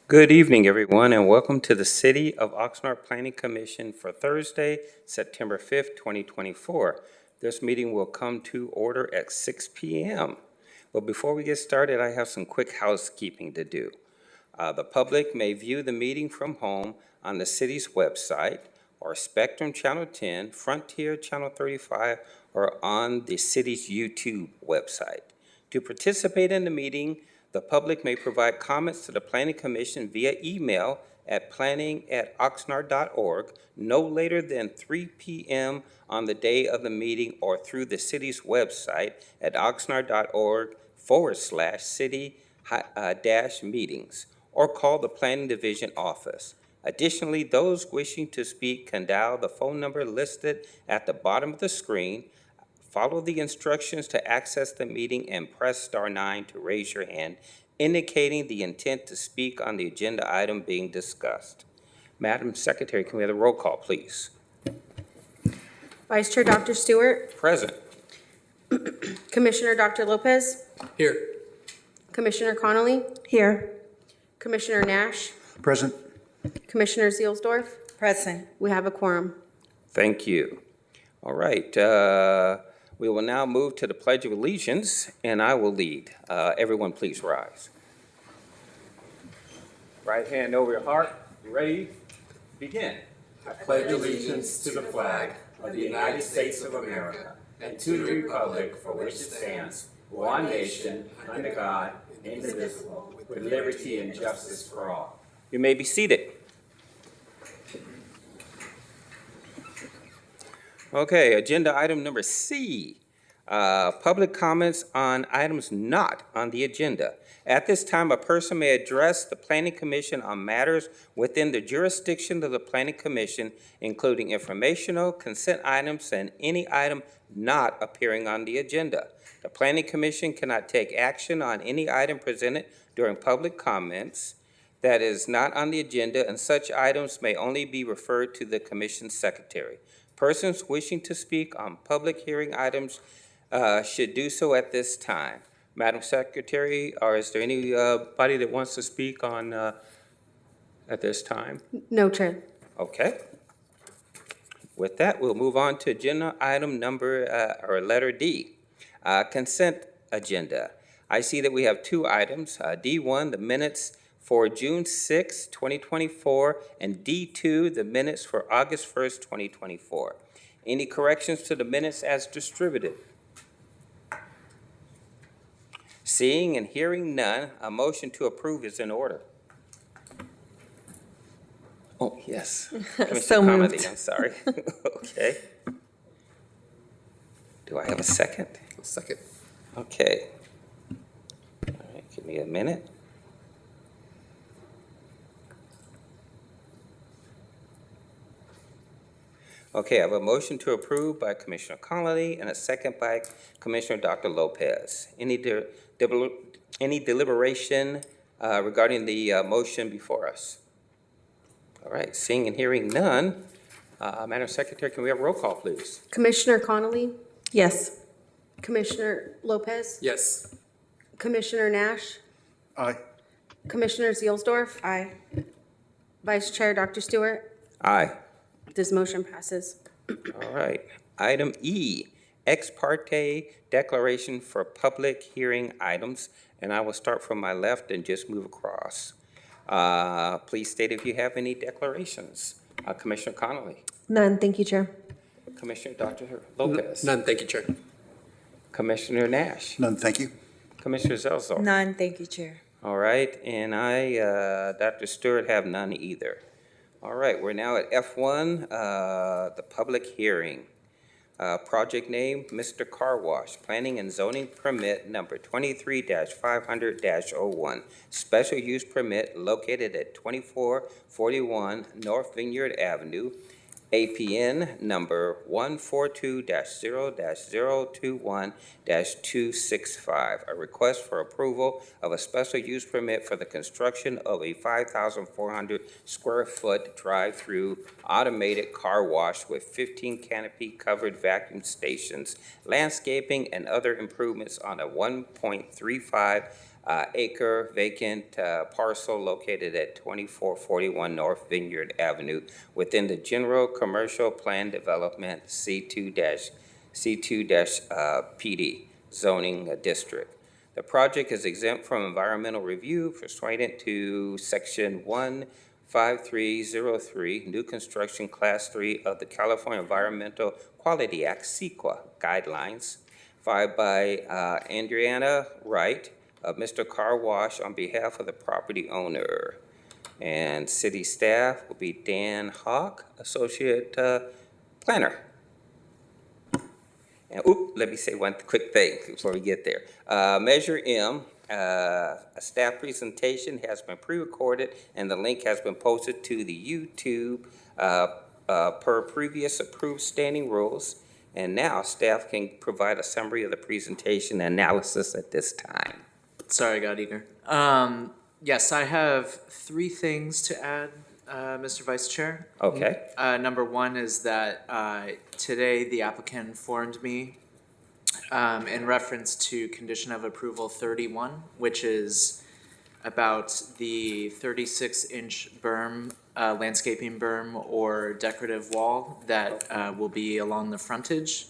Good evening, everyone, and welcome to the City of Oxnard Planning Commission for Thursday, September 5th, 2024. This meeting will come to order at 6 p.m. But before we get started, I have some quick housekeeping to do. The public may view the meeting from home on the city's website, or Spectrum Channel 10, Frontier Channel 35, or on the city's YouTube website. To participate in the meeting, the public may provide comments to the Planning Commission via email at planning@oxnard.org no later than 3 p.m. on the day of the meeting, or through the city's website at oxnard.org/city-meetings, or call the Planning Division office. Additionally, those wishing to speak can dial the phone number listed at the bottom of the screen. Follow the instructions to access the meeting and press *9 to raise your hand, indicating the intent to speak on the agenda item being discussed. Madam Secretary, can we have the roll call, please? Vice Chair Dr. Stewart. Present. Commissioner Dr. Lopez. Here. Commissioner Connolly. Here. Commissioner Nash. Present. Commissioner Zielsdorf. Present. We have a quorum. Thank you. All right. We will now move to the Pledge of Allegiance, and I will lead. Everyone, please rise. Right hand over your heart. You ready? Begin. I pledge allegiance to the flag of the United States of America and to the republic for which it stands, one nation, under God, indivisible, with liberty and justice for all. You may be seated. Okay, agenda item number C, public comments on items not on the agenda. At this time, a person may address the Planning Commission on matters within the jurisdiction of the Planning Commission, including informational, consent items, and any item not appearing on the agenda. The Planning Commission cannot take action on any item presented during public comments that is not on the agenda, and such items may only be referred to the Commission Secretary. Persons wishing to speak on public hearing items should do so at this time. Madam Secretary, or is there anybody that wants to speak on at this time? No, Chair. Okay. With that, we'll move on to agenda item or letter D, consent agenda. I see that we have two items. D1, the minutes for June 6, 2024, and D2, the minutes for August 1st, 2024. Any corrections to the minutes as distributed? Seeing and hearing none, a motion to approve is in order. Oh, yes. So moved. I'm sorry. Okay. Do I have a second? Second. Okay. All right, give me a minute. Okay, I have a motion to approve by Commissioner Connolly and a second by Commissioner Dr. Lopez. Any deliberation regarding the motion before us? All right, seeing and hearing none, Madam Secretary, can we have roll call, please? Commissioner Connolly. Yes. Commissioner Lopez. Yes. Commissioner Nash. Aye. Commissioner Zielsdorf. Aye. Vice Chair Dr. Stewart. Aye. This motion passes. All right. Item E, ex parte declaration for public hearing items. And I will start from my left and just move across. Please state if you have any declarations. Commissioner Connolly. None. Thank you, Chair. Commissioner Dr. Lopez. None, thank you, Chair. Commissioner Nash. None, thank you. Commissioner Zelzor. None. Thank you, Chair. All right. And I, Dr. Stewart, have none either. All right. We're now at F1, the public hearing. Project name, Mr. Car Wash, Planning and Zoning Permit number 23-500-01. Special use permit located at 2441 North Vineyard Avenue. APN number 142-0-021-265. A request for approval of a special use permit for the construction of a 5,400 square foot drive-through automated car wash with 15 canopy covered vacuum stations, landscaping, and other improvements on a 1.35 acre vacant parcel located at 2441 North Vineyard Avenue within the General Commercial Plan Development C2-PD zoning district. The project is exempt from environmental review pursuant to Section 15303, new construction Class 3 of the California Environmental Quality Act, CEQA guidelines, filed by Adriana Wright of Mr. Car Wash on behalf of the property owner. And city staff will be Dan Hawk, Associate Planner. And let me say one quick thing before we get there. Measure M, a staff presentation has been pre-recorded and the link has been posted to the YouTube per previous approved standing rules. And now staff can provide a summary of the presentation analysis at this time. Sorry, I got eager. Yes, I have 3 things to add, Mr. Vice Chair. Okay. Number 1 is that today the applicant informed me in reference to condition of approval 31, which is about the 36-inch berm, landscaping berm or decorative wall that will be along the frontage.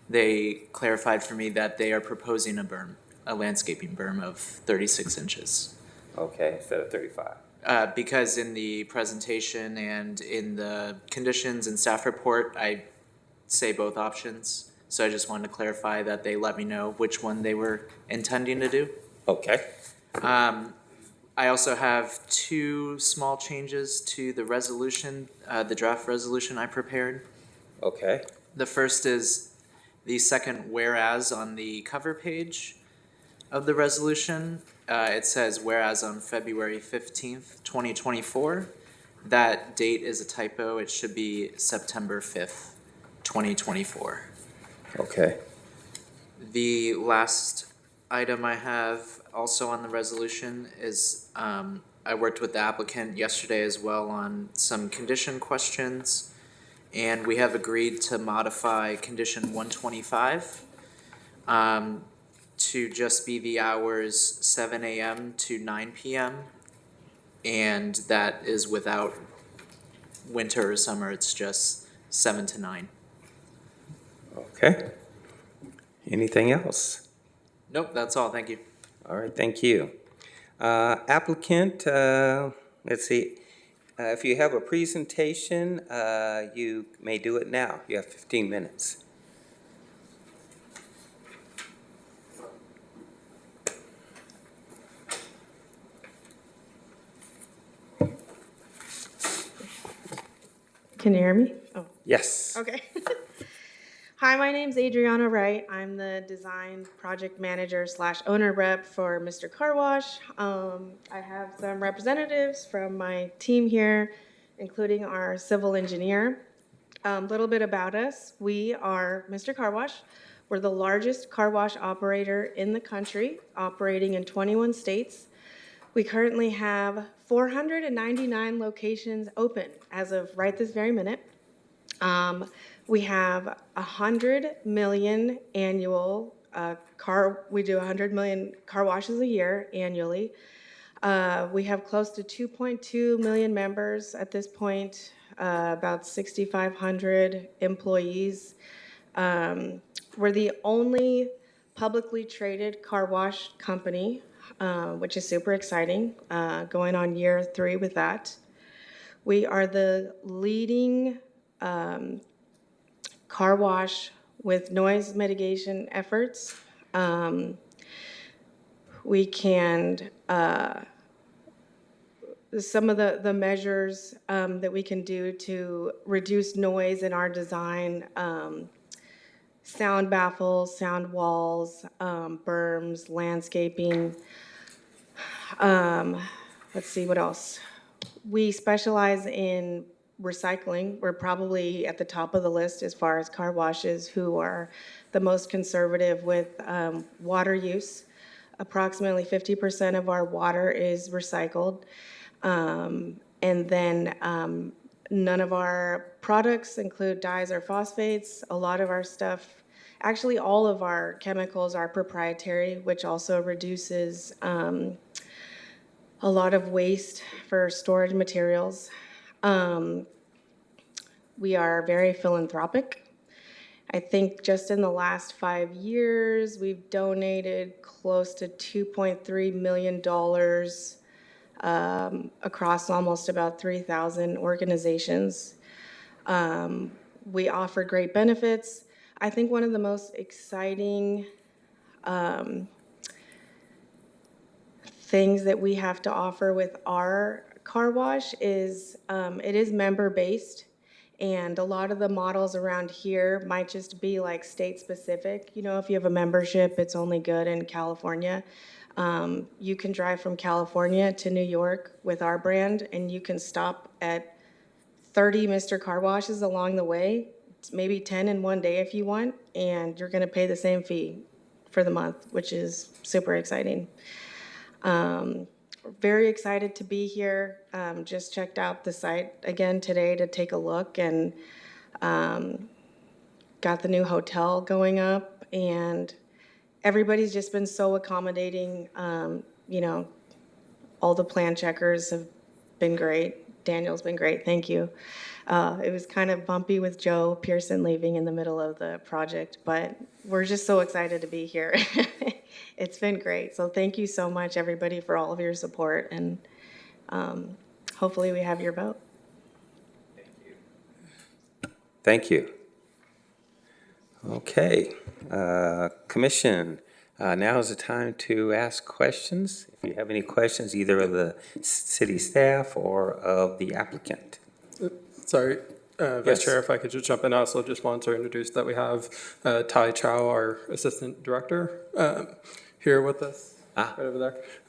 They clarified for me that they are proposing a berm, a landscaping berm of 36 inches. Okay, instead of 35. Because in the presentation and in the conditions and staff report, I say both options. So I just wanted to clarify that they let me know which one they were intending to do. Okay. I also have 2 small changes to the resolution, the draft resolution I prepared. Okay. The first is the second whereas on the cover page of the resolution. It says whereas on February 15th, 2024. That date is a typo. It should be September 5th, 2024. Okay. The last item I have also on the resolution is I worked with the applicant yesterday as well on some condition questions, and we have agreed to modify condition 125 to just be the hours 7 a.m. to 9 p.m. And that is without winter or summer, it's just 7 to 9. Okay. Anything else? Nope, that's all, thank you. All right, thank you. Applicant, let's see. If you have a presentation, you may do it now. You have 15 minutes. Can you hear me? Oh, Yes. okay. Hi, my name's Adriana Wright. I'm the design project manager / owner rep for Mr. Car Wash. I have some representatives from my team here, including our civil engineer. A little bit about us. We are Mr. Car Wash. We're the largest car wash operator in the country, operating in 21 states. We currently have 499 locations open as of right this very minute. We have 100 million annual we do 100 million car washes a year annually. We have close to 2.2 million members at this point, about 6,500 employees. We're the only publicly traded car wash company, which is super exciting, going on year 3 with that. We are the leading car wash with noise mitigation efforts. We can, some of the measures that we can do to reduce noise in our design, sound baffles, sound walls, berms, landscaping. Let's see, what else? We specialize in recycling. We're probably at the top of the list as far as car washes who are the most conservative with water use. Approximately 50% of our water is recycled. And then none of our products include dyes or phosphates. A lot of our stuff Actually, all of our chemicals are proprietary, which also reduces a lot of waste for storage materials. We are very philanthropic. I think just in the last 5 years, we've donated close to $2.3 million across almost about 3,000 organizations. We offer great benefits. I think one of the most exciting things that we have to offer with our car wash is it is member-based. And a lot of the models around here might just be like state specific. You know, if you have a membership, it's only good in California. You can drive from California to New York with our brand, and you can stop at 30 Mr. Car Washes along the way, maybe 10 in one day if you want, and you're gonna pay the same fee for the month, which is super exciting. Very excited to be here. Just checked out the site again today to take a look, and got the new hotel going up, and everybody's just been so accommodating. You know, all the plan checkers have been great. Daniel's been great. Thank you. It was kind of bumpy with Joe Pearson leaving in the middle of the project, but we're just so excited to be here. It's been great. So thank you so much, everybody, for all of your support, and hopefully we have your vote. Thank you. Okay, Commission, now is the time to ask questions. If you have any questions, either of the city staff or of the applicant. Sorry, Vice Yes. Chair, if I could just jump in, I also just wanted to introduce that we have Tai Chow, our Assistant Director, here with us, right over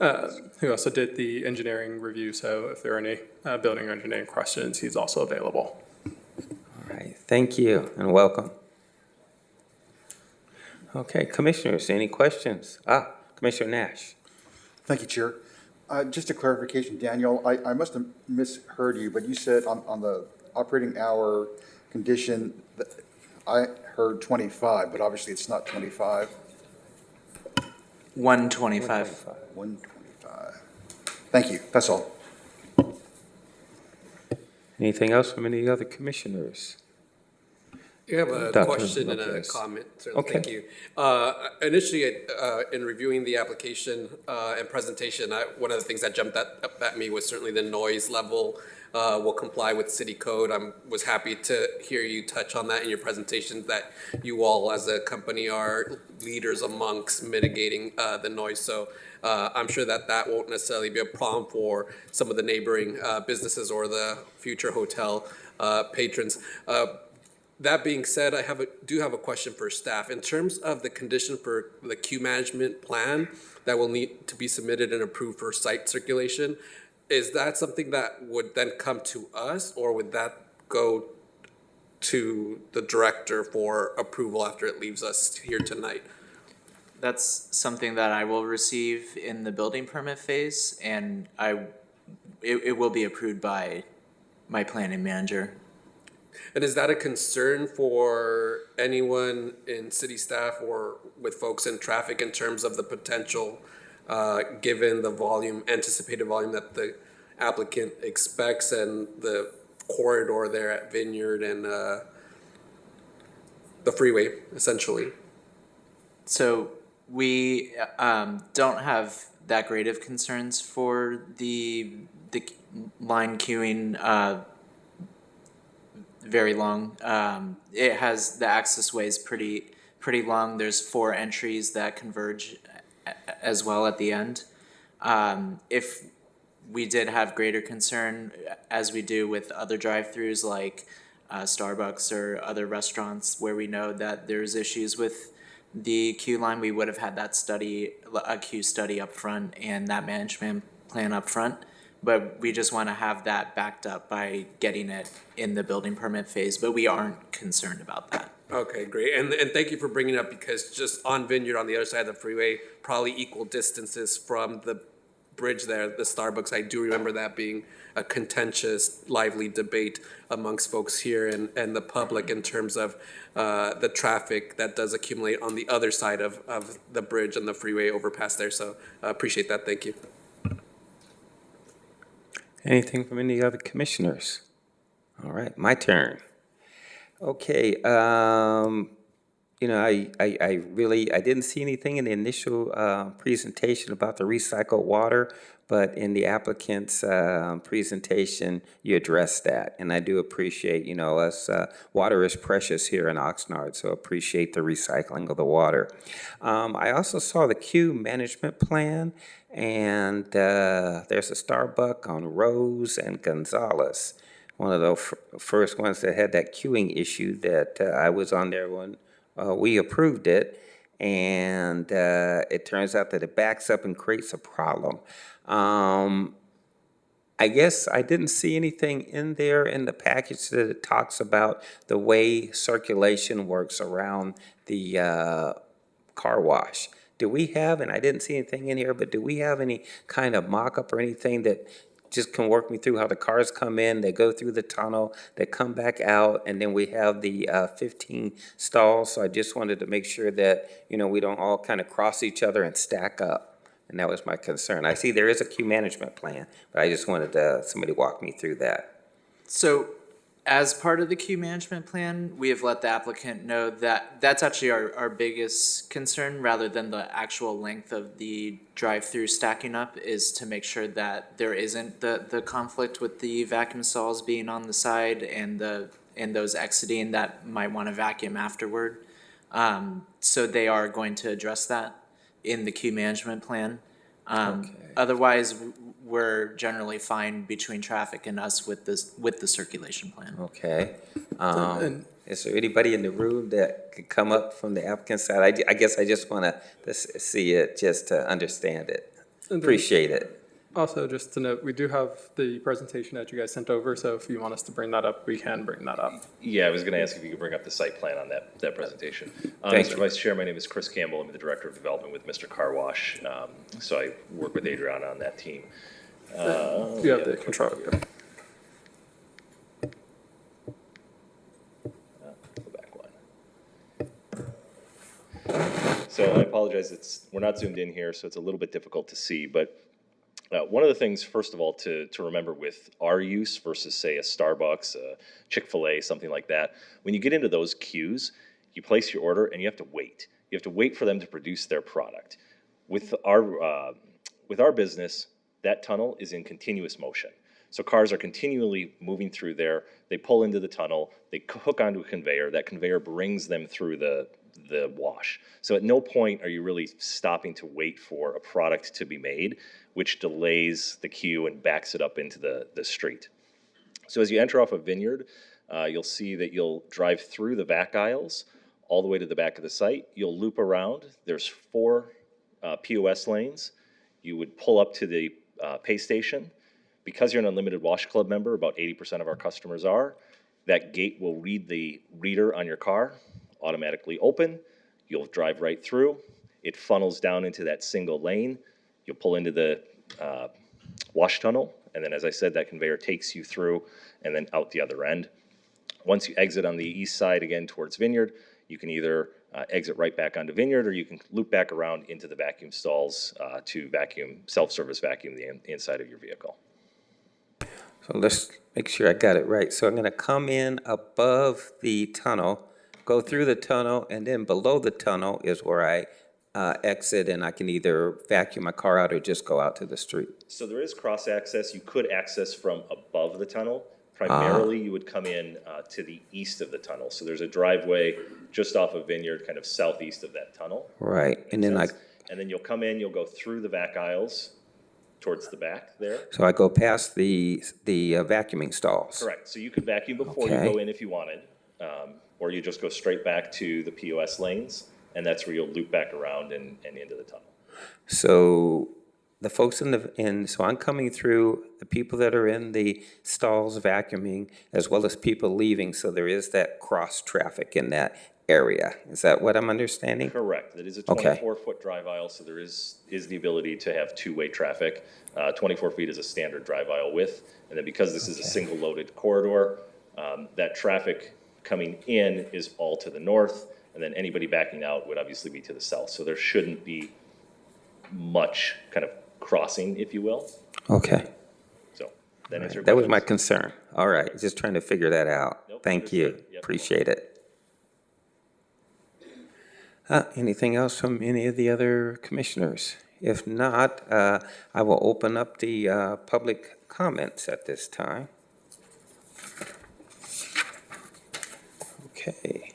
there, who also did the engineering review, so if there are any building or engineering questions, he's also available. All right, thank you and welcome. Okay, Commissioners, any questions? Commissioner Nash. Thank you, Chair. Just a clarification, Daniel, I must have misheard you, but you said on the operating hour condition, I heard 25, but obviously it's not 25. 125. 125. Thank you, that's all. Anything else from any other commissioners? You have a Dr. question and a Lopez. comment, sir. Okay. Thank you. Initially, in reviewing the application and presentation, one of the things that jumped up at me was certainly the noise level will comply with city code. I was happy to hear you touch on that in your presentation, that you all as a company are leaders amongst mitigating the noise. So I'm sure that won't necessarily be a problem for some of the neighboring businesses or the future hotel patrons. That being said, I do have a question for staff. In terms of the condition for the queue management plan that will need to be submitted and approved for site circulation, is that something that would then come to us, or would that go to the director for approval after it leaves us here tonight? That's something that I will receive in the building permit phase, and it will be approved by my planning manager. And is that a concern for anyone in city staff or with folks in traffic in terms of the potential, given the anticipated volume that the applicant expects and the corridor there at Vineyard and the freeway, essentially? So we don't have that great of concerns for the line queuing very long. It has, the access way is pretty long. There's 4 entries that converge as well at the end. If we did have greater concern, as we do with other drive-throughs like Starbucks or other restaurants where we know that there's issues with the queue line, we would have had that study, a queue study up front and that management plan up front. But we just want to have that backed up by getting it in the building permit phase, but we aren't concerned about that. Okay, great. And thank you for bringing it up, because just on Vineyard, on the other side of the freeway, probably equal distances from the bridge there, the Starbucks. I do remember that being a contentious, lively debate amongst folks here and the public in terms of the traffic that does accumulate on the other side of the bridge and the freeway overpass there. So appreciate that. Thank you. Anything from any other commissioners? All right, my turn. Okay, I didn't see anything in the initial presentation about the recycled water, but in the applicant's presentation, you addressed that, and I do appreciate, us, water is precious here in Oxnard, so appreciate the recycling of the water. I also saw the queue management plan, and there's a Starbucks on Rose and Gonzalez, one of the first ones that had that queuing issue that I was on there when we approved it, and it turns out that it backs up and creates a problem. I guess I didn't see anything in there in the package that it talks about the way circulation works around the car wash. Do we have, and I didn't see anything in here, but do we have any kind of mock-up or anything that just can work me through how the cars come in, they go through the tunnel, they come back out, and then we have the 15 stalls. So I just wanted to make sure that, we don't all kind of cross each other and stack up. And that was my concern. I see there is a queue management plan, but I just wanted somebody walk me through that. So as part of the queue management plan, we have let the applicant know that that's actually our biggest concern, rather than the actual length of the drive-through stacking up, is to make sure that there isn't the conflict with the vacuum stalls being on the side and those exiting that might want to vacuum afterward. So they are going to address that in the queue management plan. Okay. Otherwise, we're generally fine between traffic and us with the circulation plan. Okay. Is there anybody in the room that could come up from the applicant side? I guess I just want to see it just to understand it. Appreciate it. Also, just to note, we do have the presentation that you guys sent over, so if you want us to bring that up, we can bring that up. Yeah, I was going to ask if you could bring up the site plan on that presentation. Thank Mr. you. Vice Chair, my name is Chris Campbell. I'm the Director of Development with Mr. Car Wash. So I work with Adriana on that team. You have the control. Go back one. So I apologize, we're not zoomed in here, so it's a little bit difficult to see, but one of the things, first of all, to remember with our use versus, say, a Starbucks, a Chick-fil-A, something like that, when you get into those queues, you place your order and you have to wait. You have to wait for them to produce their product. With our business, that tunnel is in continuous motion. So cars are continually moving through there. They pull into the tunnel. They hook onto a conveyor. That conveyor brings them through the wash. So at no point are you really stopping to wait for a product to be made, which delays the queue and backs it up into the street. So as you enter off of Vineyard, you'll see that you'll drive through the back aisles all the way to the back of the site. You'll loop around. There's 4 POS lanes. You would pull up to the pay station. Because you're an Unlimited Wash Club member, about 80% of our customers are, that gate will read the reader on your car, automatically open. You'll drive right through. It funnels down into that single lane. You'll pull into the wash tunnel, and then, as I said, that conveyor takes you through and then out the other end. Once you exit on the east side again towards Vineyard, you can either exit right back onto Vineyard, or you can loop back around into the vacuum stalls to self-service vacuum the inside of your vehicle. So let's make sure I got it right. So I'm going to come in above the tunnel, go through the tunnel, and then below the tunnel is where I exit, and I can either vacuum my car out or just go out to the street. So there is cross-access. You could access from above the tunnel. Primarily, you would come in to the east of the tunnel. So there's a driveway just off of Vineyard, kind of southeast of that tunnel. Right, and then And then you'll come in, you'll go through the back aisles towards the back there. so I go past the vacuuming stalls. Correct. So you could vacuum before Okay. you go in if you wanted, or you just go straight back to the POS lanes, and that's where you'll loop back around and into the tunnel. So the folks so I'm coming through, the people that are in the stalls vacuuming, as well as people leaving, so there is that cross-traffic in that area. Is that what I'm understanding? Correct. It is a Okay. 24-foot drive aisle, so there is the ability to have two-way traffic. 24 feet is a standard drive aisle width. And then because this is a single loaded corridor, that traffic coming in is all to the north, and then anybody backing out would obviously be to the south. So there shouldn't be much kind of crossing, if you will. Okay. So that answers your That was my questions? concern. All right, just trying to figure that out. Nope, Thank you. understood. Yep. Appreciate it. Anything else from any of the other commissioners? If not, I will open up the public comments at this time. Okay.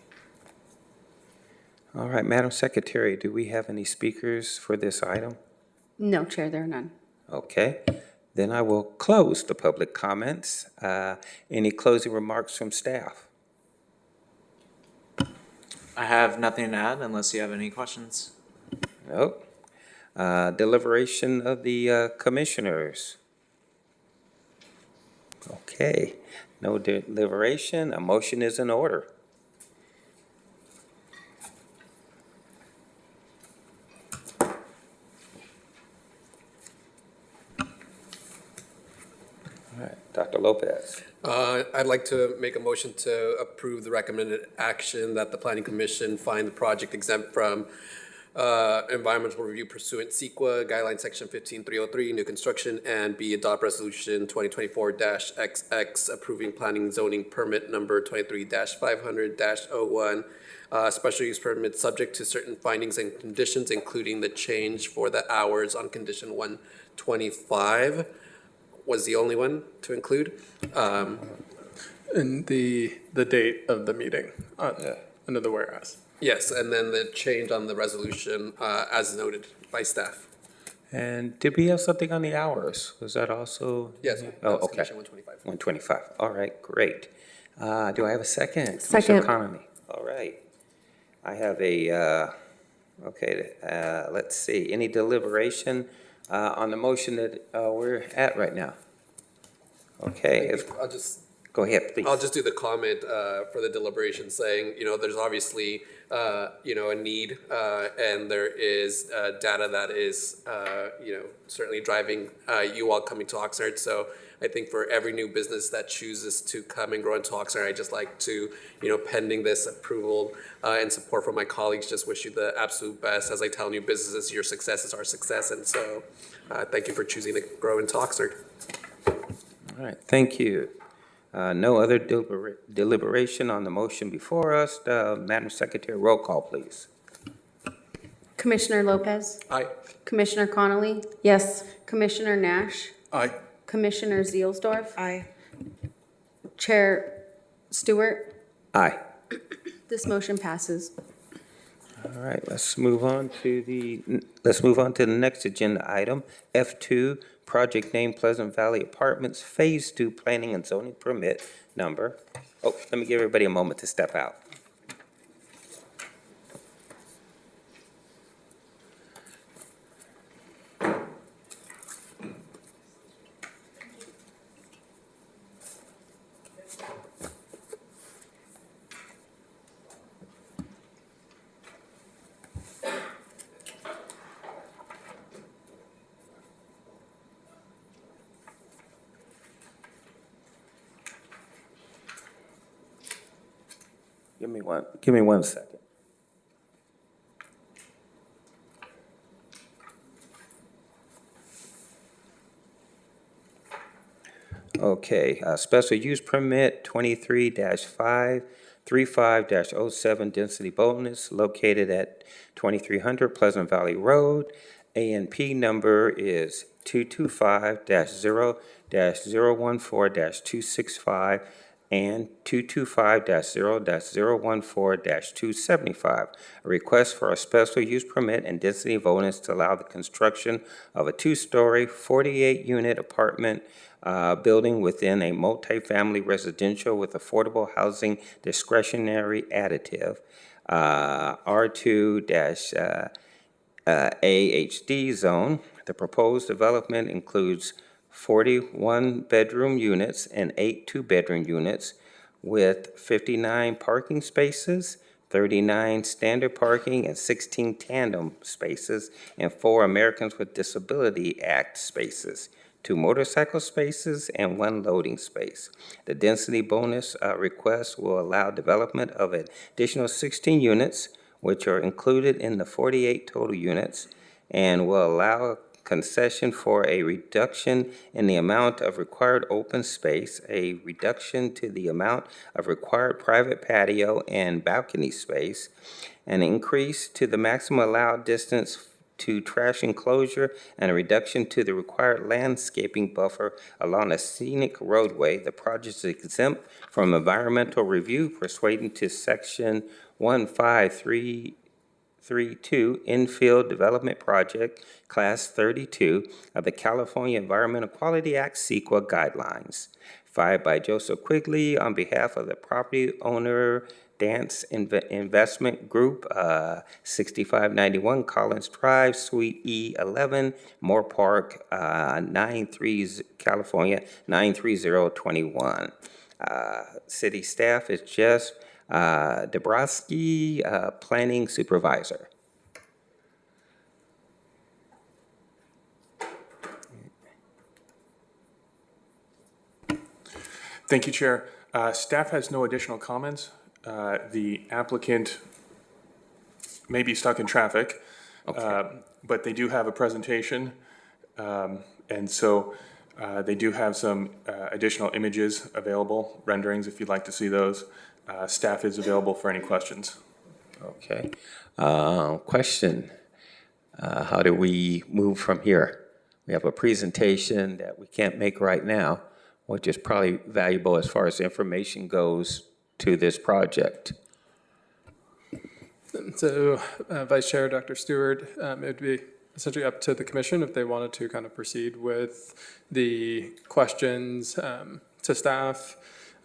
All right, Madam Secretary, do we have any speakers for this item? No, Chair, there are none. Okay, then I will close the public comments. Any closing remarks from staff? I have nothing to add unless you have any questions. Nope. Deliberation of the commissioners. Okay, no deliberation, a motion is in order. All right, Dr. Lopez. I'd like to make a motion to approve the recommended action that the planning commission find the project exempt from environmental review pursuant CEQA guideline section 15303, new construction, and B, adopt resolution 2024-XX approving planning zoning permit number 23-500-01, special use permit subject to certain findings and conditions, including the change for the hours on condition 125 was the only one to include. And the date of the meeting, under the whereas. Yes, and then the change on the resolution, as noted by staff. And did we have something on the hours? Was that also? Yes. Oh, that's okay. condition 125. 125, all right, great. Do I have a second? Second. Commissioner Connolly, all right. I have let's see, any deliberation on the motion that we're at right now? Okay, go ahead, please. I'll just do the comment for the deliberation saying, there's obviously, a need, and there is data that is, certainly driving you all coming to Oxnard. So I think for every new business that chooses to come and grow into Oxnard, I'd just like to, pending this approval and support from my colleagues, just wish you the absolute best. As I tell new businesses, your success is our success. And so thank you for choosing to grow into Oxnard. All right, thank you. No other deliberation on the motion before us. Madam Secretary, roll call, please. Commissioner Lopez? Aye. Commissioner Connolly? Yes. Commissioner Nash? Aye. Commissioner Zielsdorf? Aye. Chair Stewart? Aye. This motion passes. All right, let's move on to the next agenda item, F2, project name Pleasant Valley Apartments, Phase 2 Planning and Zoning Permit number. Oh, let me give everybody a moment to step out. Give me one second. Okay, special use permit 23-535-07 density bonus located at 2300 Pleasant Valley Road. ANP number is 225-0-014-265 and 225-0-014-275. A request for a special use permit and density bonus to allow the construction of a two-story, 48-unit apartment building within a multifamily residential with affordable housing discretionary additive, R2- AHD zone. The proposed development includes 41 bedroom units and 8 two-bedroom units with 59 parking spaces, 39 standard parking, and 16 tandem spaces, and 4 Americans with Disability Act spaces, 2 motorcycle spaces, and 1 loading space. The density bonus request will allow development of an additional 16 units, which are included in the 48 total units, and will allow a concession for a reduction in the amount of required open space, a reduction to the amount of required private patio and balcony space, an increase to the maximum allowed distance to trash enclosure, and a reduction to the required landscaping buffer along a scenic roadway. The project is exempt from environmental review pursuant to Section 15332 Infield Development Project, Class 32 of the California Environmental Quality Act CEQA guidelines. Filed by Joseph Quigley on behalf of the property owner Dance Investment Group, 6591 Collins Drive, Suite E11, Moore Park, 93 California, 93021. City staff is Jess Dabrowski, Planning Supervisor. Thank you, Chair. Staff has no additional comments. The applicant may be stuck in traffic, but they do have a presentation. And so they do have some additional images available, renderings, if you'd like to see those. Staff is available for any questions. Okay. Question, how do we move from here? We have a presentation that we can't make right now, which is probably valuable as far as information goes to this project. So, Vice Chair Dr. Stewart, it would be essentially up to the commission if they wanted to kind of proceed with the questions to staff,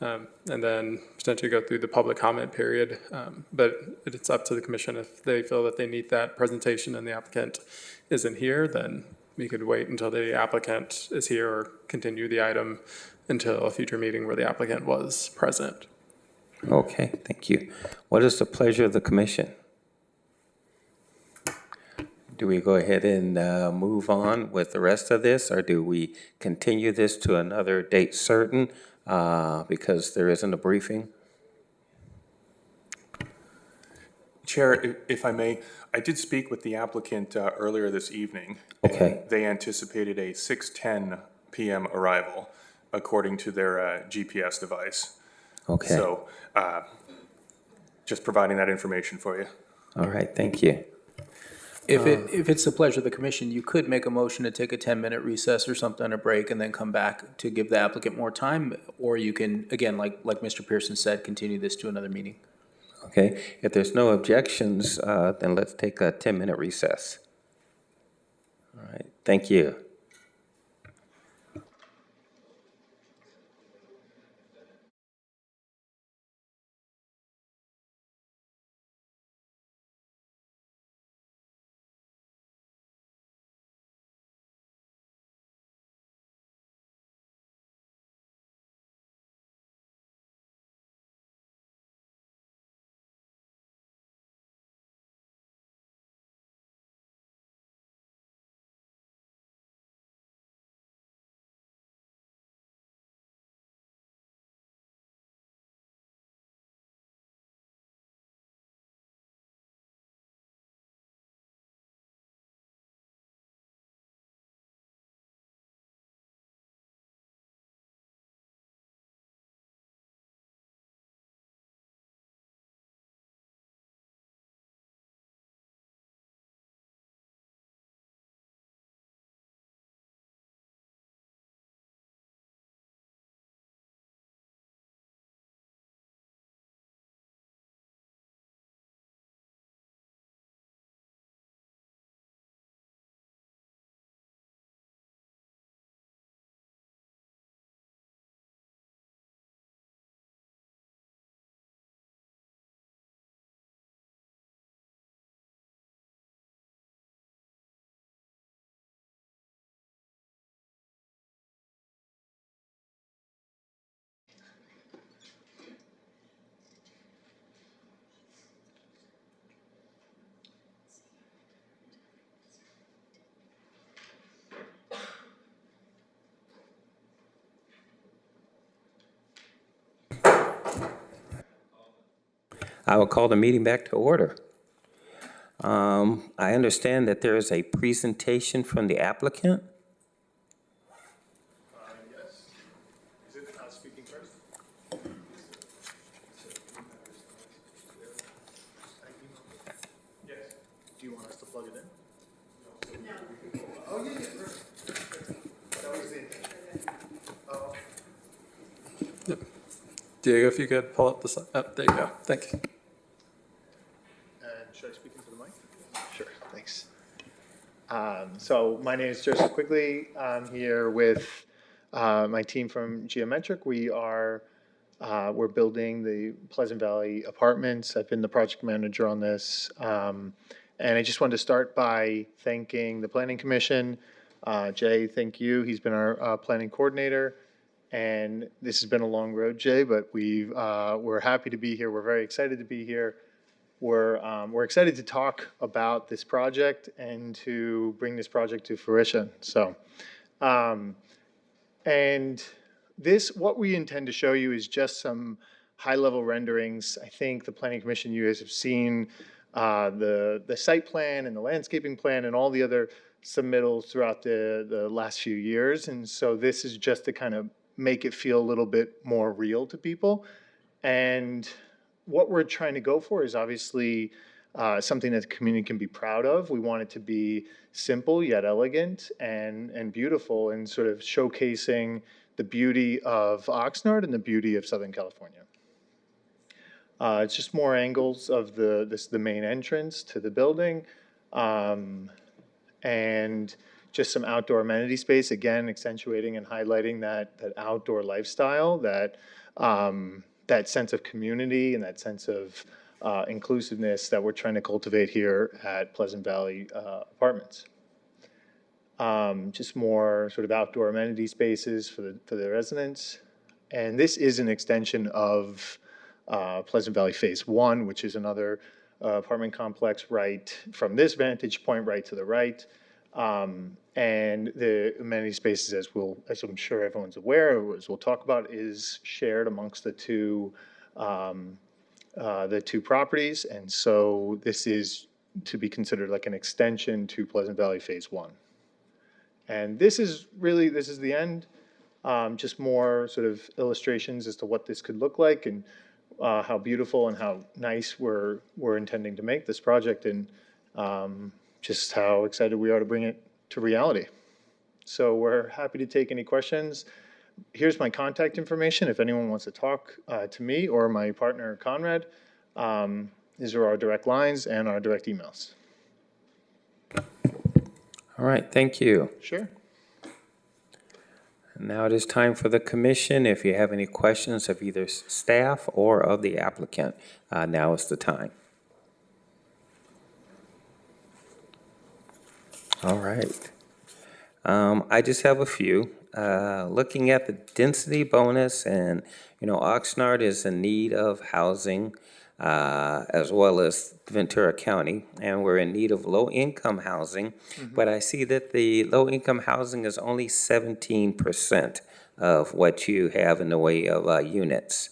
and then potentially go through the public comment period. But it's up to the commission if they feel that they need that presentation and the applicant isn't here, then we could wait until the applicant is here or continue the item until a future meeting where the applicant was present. Okay, thank you. What is the pleasure of the commission? Do we go ahead and move on with the rest of this, or do we continue this to another date certain because there isn't a briefing? Chair, if I may, I did speak with the applicant earlier this evening. Okay. They anticipated a 6:10 p.m. arrival, according to their GPS device. Okay. So just providing that information for you. All right, thank you. If it's the pleasure of the commission, you could make a motion to take a 10-minute recess or something, a break, and then come back to give the applicant more time. Or you can, again, like Mr. Pearson said, continue this to another meeting. Okay, if there's no objections, then let's take a 10-minute recess. All right, thank you. I will call the meeting back to order. I understand that there is a presentation from the applicant. Yes. Is it speaking first? Yes. Do you want us to plug it in? Oh, yeah, that was the intent. Diego, if you could pull up the slide. Oh, there you go. Thank you. And should I speak into the mic? Sure, thanks. So my name is Joseph Quigley. I'm here with my team from Geometric. We're building the Pleasant Valley Apartments. I've been the project manager on this. And I just wanted to start by thanking the Planning Commission. Jay, thank you. He's been our planning coordinator. And this has been a long road, Jay, but we're happy to be here. We're very excited to be here. We're excited to talk about this project and to bring this project to fruition. So, and what we intend to show you is just some high-level renderings. I think the Planning Commission, you guys have seen the site plan and the landscaping plan and all the other submittals throughout the last few years. And so this is just to kind of make it feel a little bit more real to people. And what we're trying to go for is obviously something that the community can be proud of. We want it to be simple yet elegant and beautiful, and sort of showcasing the beauty of Oxnard and the beauty of Southern California. It's just more angles of the main entrance to the building, and just some outdoor amenity space, again, accentuating and highlighting that outdoor lifestyle, that sense of community and that sense of inclusiveness that we're trying to cultivate here at Pleasant Valley Apartments. Just more sort of outdoor amenity spaces for the residents. And this is an extension of Pleasant Valley Phase 1, which is another apartment complex right from this vantage point right to the right. And the amenity spaces, as I'm sure everyone's aware, as we'll talk about, is shared amongst the two properties. And so this is to be considered like an extension to Pleasant Valley Phase 1. And this is the end. Just more sort of illustrations as to what this could look like and how beautiful and how nice we're intending to make this project, and just how excited we are to bring it to reality. So we're happy to take any questions. Here's my contact information if anyone wants to talk to me or my partner Conrad. These are our direct lines and our direct emails. All right, thank you. Sure. Now it is time for the commission. If you have any questions of either staff or of the applicant, now is the time. All right. I just have a few. Looking at the density bonus, and Oxnard is in need of housing, as well as Ventura County, and we're in need of low-income housing. But I see that the low-income housing is only 17% of what you have in the way of units.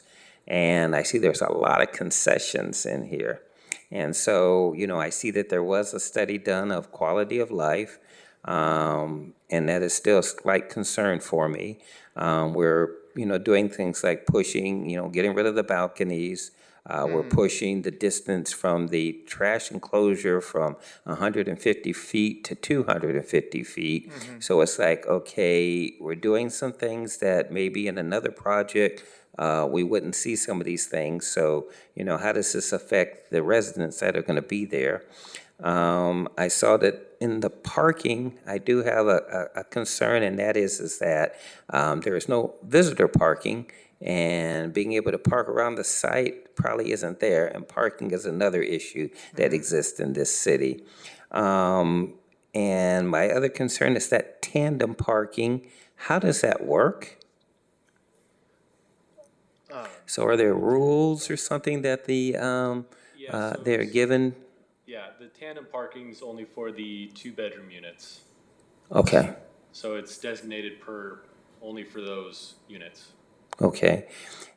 And I see there's a lot of concessions in here. And so, I see that there was a study done of quality of life, and that is still a slight concern for me. We're, doing things like pushing, getting rid of the balconies. We're pushing the distance from the trash enclosure from 150 feet to 250 feet. So it's like, okay, we're doing some things that maybe in another project we wouldn't see some of these things. So, how does this affect the residents that are going to be there? I saw that in the parking, I do have a concern, and that is that there is no visitor parking, and being able to park around the site probably isn't there, and parking is another issue that exists in this city. And my other concern is that tandem parking. How does that work? So are there rules or something that they're given? Yeah, the tandem parking's only for the 2-bedroom units. Okay. So it's designated only for those units. Okay.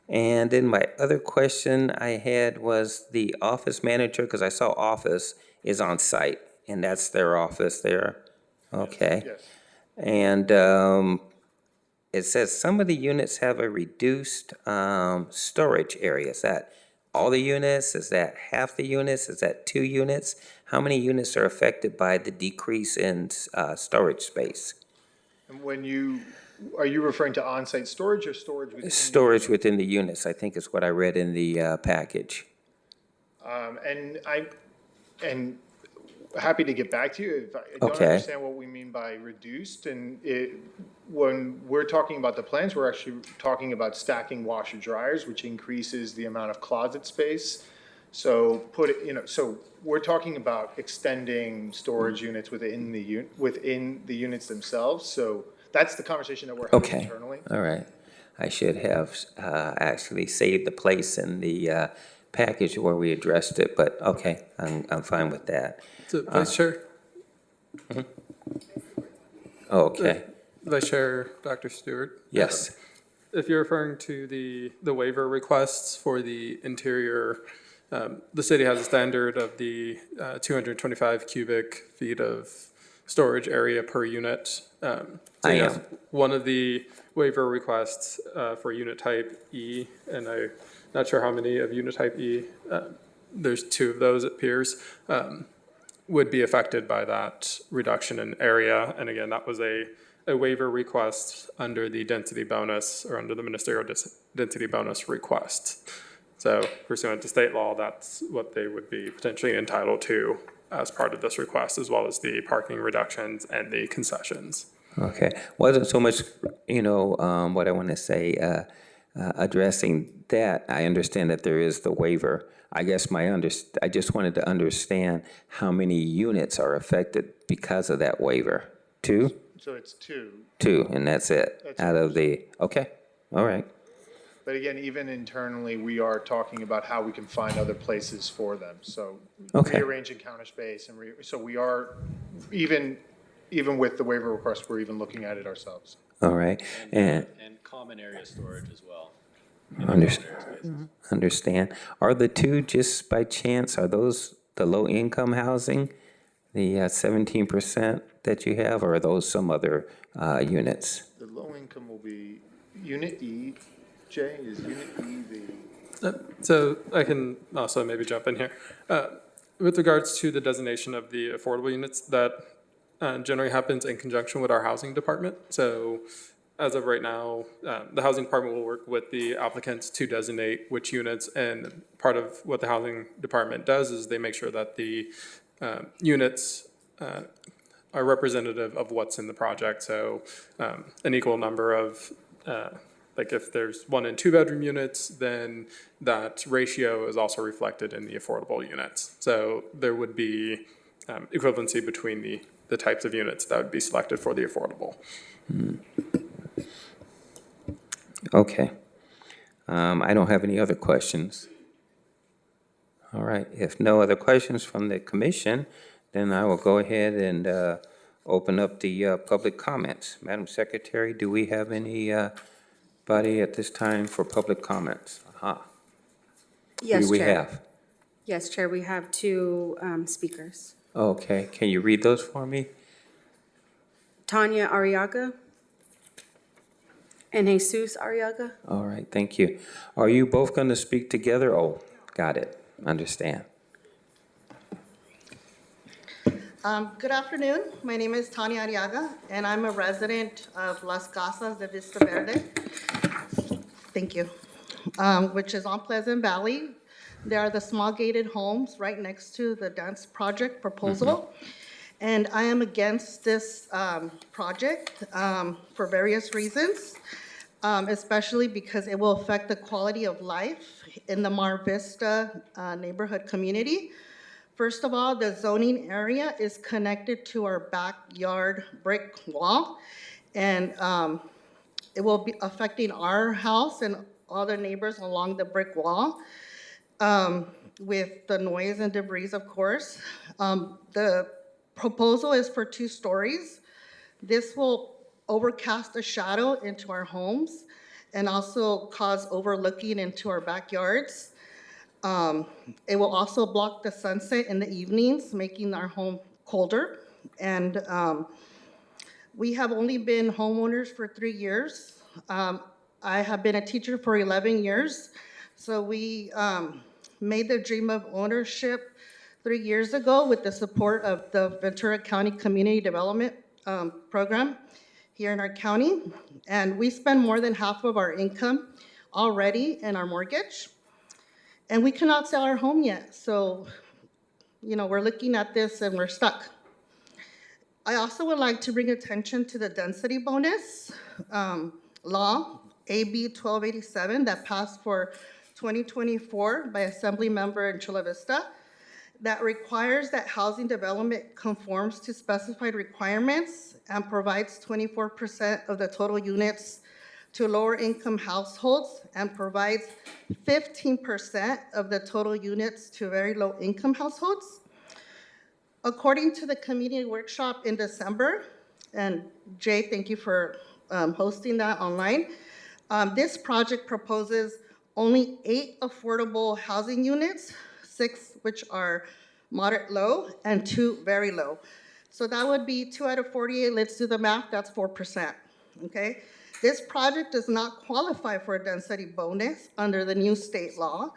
And then my other question I had was the office manager, because I saw office is on site, and that's their office there. Okay. Yes. And it says some of the units have a reduced storage area. Is that all the units? Is that half the units? Is that 2 units? How many units are affected by the decrease in storage space? And are you referring to on-site storage or storage within? Storage within the units, I think is what I read in the package. And happy to get back to you. If I don't Okay. understand what we mean by reduced, and when we're talking about the plans, we're actually talking about stacking washer dryers, which increases the amount of closet space. So so we're talking about extending storage units within the units themselves. So that's the conversation that we're having Okay, internally. all right. I should have actually saved the place in the package where we addressed it, but okay, I'm fine with that. So, Vice Chair, Okay, Vice Chair Dr. Stewart? yes, If you're referring to the waiver requests for the interior, the city has a standard of the 225 cubic feet of storage area per unit. I yes, am. one of the waiver requests for unit type E, and I'm not sure how many of unit type E, there's 2 of those, it appears, would be affected by that reduction in area. And again, that was a waiver request under the density bonus, or under the ministerial density bonus request. So pursuant to state law, that's what they would be potentially entitled to as part of this request, as well as the parking reductions and the concessions. okay. Wasn't so much, what I want to say, addressing that. I understand that there is the waiver. I guess I just wanted to understand how many units are affected because of that waiver. 2? So it's 2. 2, and that's it, That's out of the, okay, all right. But again, even internally, we are talking about how we can find other places for them. So Okay. rearranging counter space so we are, even with the waiver request, we're even looking at it ourselves. All right, and And common area storage as well. understand. Are the 2 just by chance, are those the low-income housing, the 17% that you have, or are those some other units? The low income will be Unit E. Jay, is Unit E the? So I can also maybe jump in here. With regards to the designation of the affordable units, that generally happens in conjunction with our housing department. So as of right now, the housing department will work with the applicants to designate which units, and part of what the housing department does is they make sure that the units are representative of what's in the project. So an equal number of, like if there's 1 and 2 bedroom units, then that ratio is also reflected in the affordable units. So there would be equivalency between the types of units that would be selected for the affordable. Okay. I don't have any other questions. All right, if no other questions from the commission, then I will go ahead and open up the public comments. Madam Secretary, do we have anybody at this time for public comments? Aha. Who Yes, do we Chair. have? Yes, Chair, we have 2 speakers. Okay, can you read those for me? Tanya Arriaga and Jesus Arriaga. All right, thank you. Are you both going to speak together? Oh, got it. Understand. Good afternoon. My name is Tanya Arriaga, and I'm a resident of Las Casas de Vista Verde. Thank you. Which is on Pleasant Valley. They are the small gated homes right next to the dance project proposal. And I am against this project for various reasons, especially because it will affect the quality of life in the Mar Vista neighborhood community. First of all, the zoning area is connected to our backyard brick wall, and it will be affecting our house and other neighbors along the brick wall with the noise and debris, of course. The proposal is for 2 stories. This will overcast a shadow into our homes, and also cause overlooking into our backyards. It will also block the sunset in the evenings, making our home colder. And we have only been homeowners for 3 years. I have been a teacher for 11 years. So we made the dream of ownership 3 years ago with the support of the Ventura County Community Development Program here in our county. And we spend more than half of our income already in our mortgage. And we cannot sell our home yet. So, we're looking at this and we're stuck. I also would like to bring attention to the density bonus law, AB 1287, that passed for 2024 by Assembly Member in Chula Vista, that requires that housing development conforms to specified requirements and provides 24% of the total units to lower income households and provides 15% of the total units to very low income households. According to the community workshop in December, and Jay, thank you for hosting that online, this project proposes only 8 affordable housing units, 6 which are moderate low and 2 very low. So that would be 2 out of 48, let's do the math, that's 4%, okay? This project does not qualify for a density bonus under the new state law.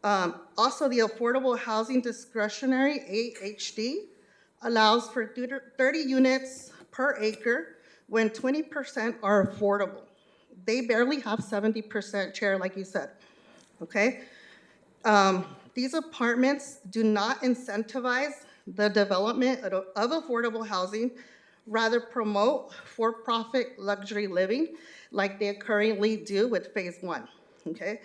Also, the Affordable Housing Discretionary, AHD, allows for 30 units per acre when 20% are affordable. They barely have 70% share, like you said, okay? These apartments do not incentivize the development of affordable housing, rather promote for-profit luxury living like they currently do with phase 1, okay?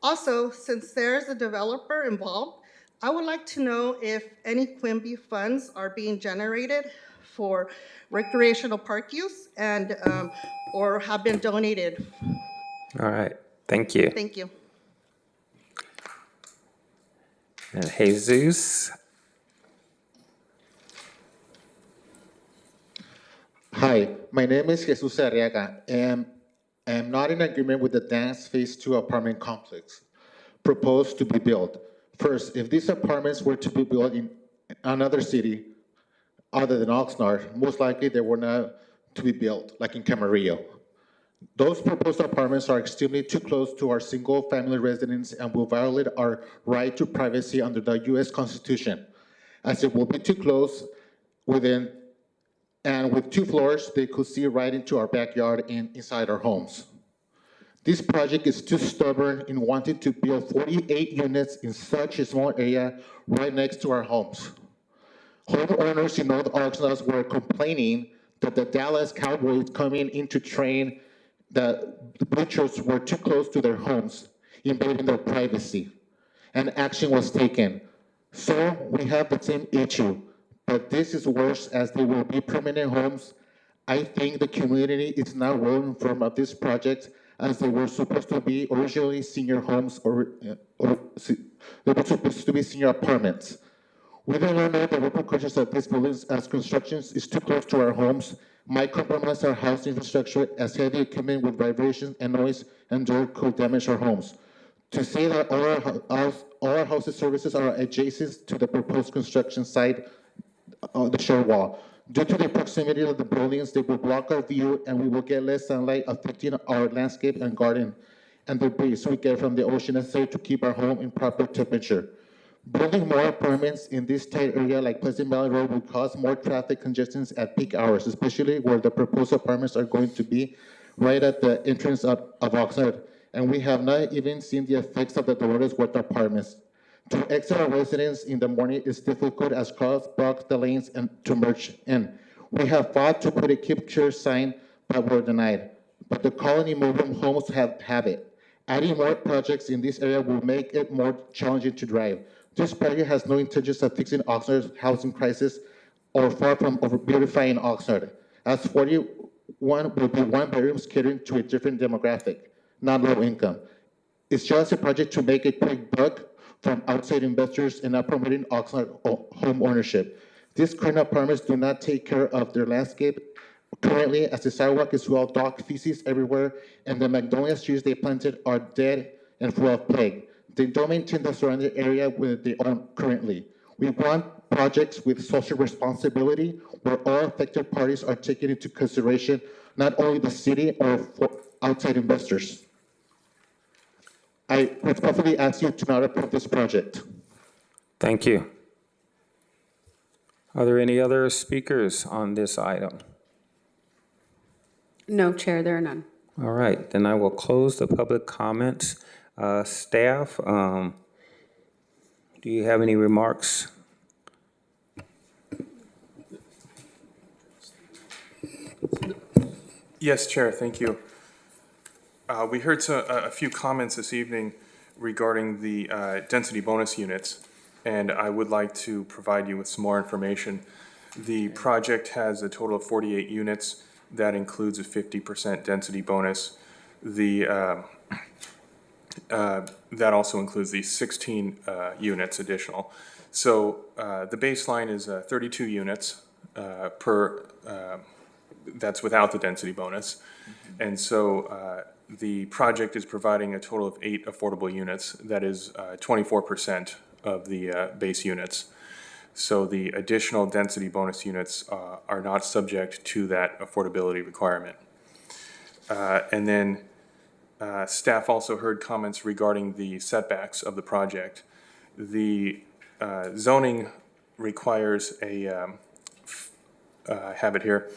Also, since there's a developer involved, I would like to know if any Quimby funds are being generated for recreational park use and or have been donated. All right, thank you. Thank you. And Jesus. Hi, my name is Jesus Arriaga, and I am not in agreement with the Dance Phase 2 apartment complex proposed to be built. First, if these apartments were to be built in another city other than Oxnard, most likely they were not to be built, like in Camarillo. Those proposed apartments are extremely too close to our single-family residents and will violate our right to privacy under the U.S. Constitution, as it will be too close within. And with 2 floors, they could see right into our backyard and inside our homes. This project is too stubborn in wanting to build 48 units in such a small area right next to our homes. Homeowners in North Oxnard were complaining that the Dallas Cowboys coming in to train, the bleachers were too close to their homes, invading their privacy, and action was taken. So we have the same issue. But this is worse as they will be permanent homes. I think the community is not well informed of this project as they were supposed to be originally senior homes or they were supposed to be senior apartments. We don't know the repercussions of these buildings as construction is too close to our homes, might compromise our house infrastructure as heavy equipment with vibrations and noise and dirt could damage our homes. To say that all our houses services are adjacent to the proposed construction site on the shore wall. Due to the proximity of the buildings, they will block our view and we will get less sunlight affecting our landscape and garden and the breeze we get from the ocean necessary to keep our home in proper temperature. Building more apartments in this tight area like Pleasant Valley Road will cause more traffic congestions at peak hours, especially where the proposed apartments are going to be right at the entrance of Oxnard. And we have not even seen the effects of the Dolores Huerta apartments. To exit our residence in the morning is difficult as crowds block the lanes and to merge in. We have fought to put a keep clear sign, but were denied. But the colony moving homes have it. Adding more projects in this area will make it more challenging to drive. This project has no intentions of fixing Oxnard's housing crisis or far from beautifying Oxnard, as 41 will be 1 bedrooms catering to a different demographic, not low income. It's just a project to make a quick buck from outside investors and not promoting Oxnard home ownership. These current apartments do not take care of their landscape currently, as the sidewalk is full of dog feces everywhere, and the magnolia trees they planted are dead and full of plague. They don't maintain the surrounding area with they own currently. We want projects with social responsibility where all affected parties are taken into consideration, not only the city or for outside investors. I respectfully ask you to not approve this project. Thank you. Are there any other speakers on this item? No, Chair, there are none. All right, then I will close the public comments. Staff, do you have any remarks? Yes, Chair, thank you. We heard a few comments this evening regarding the density bonus units, and I would like to provide you with some more information. The project has a total of 48 units. That includes a 50% density bonus. That also includes the 16 units additional. So the baseline is 32 units that's without the density bonus. And so the project is providing a total of 8 affordable units. That is 24% of the base units. So the additional density bonus units are not subject to that affordability requirement. And then staff also heard comments regarding the setbacks of the project. The zoning requires I have it here,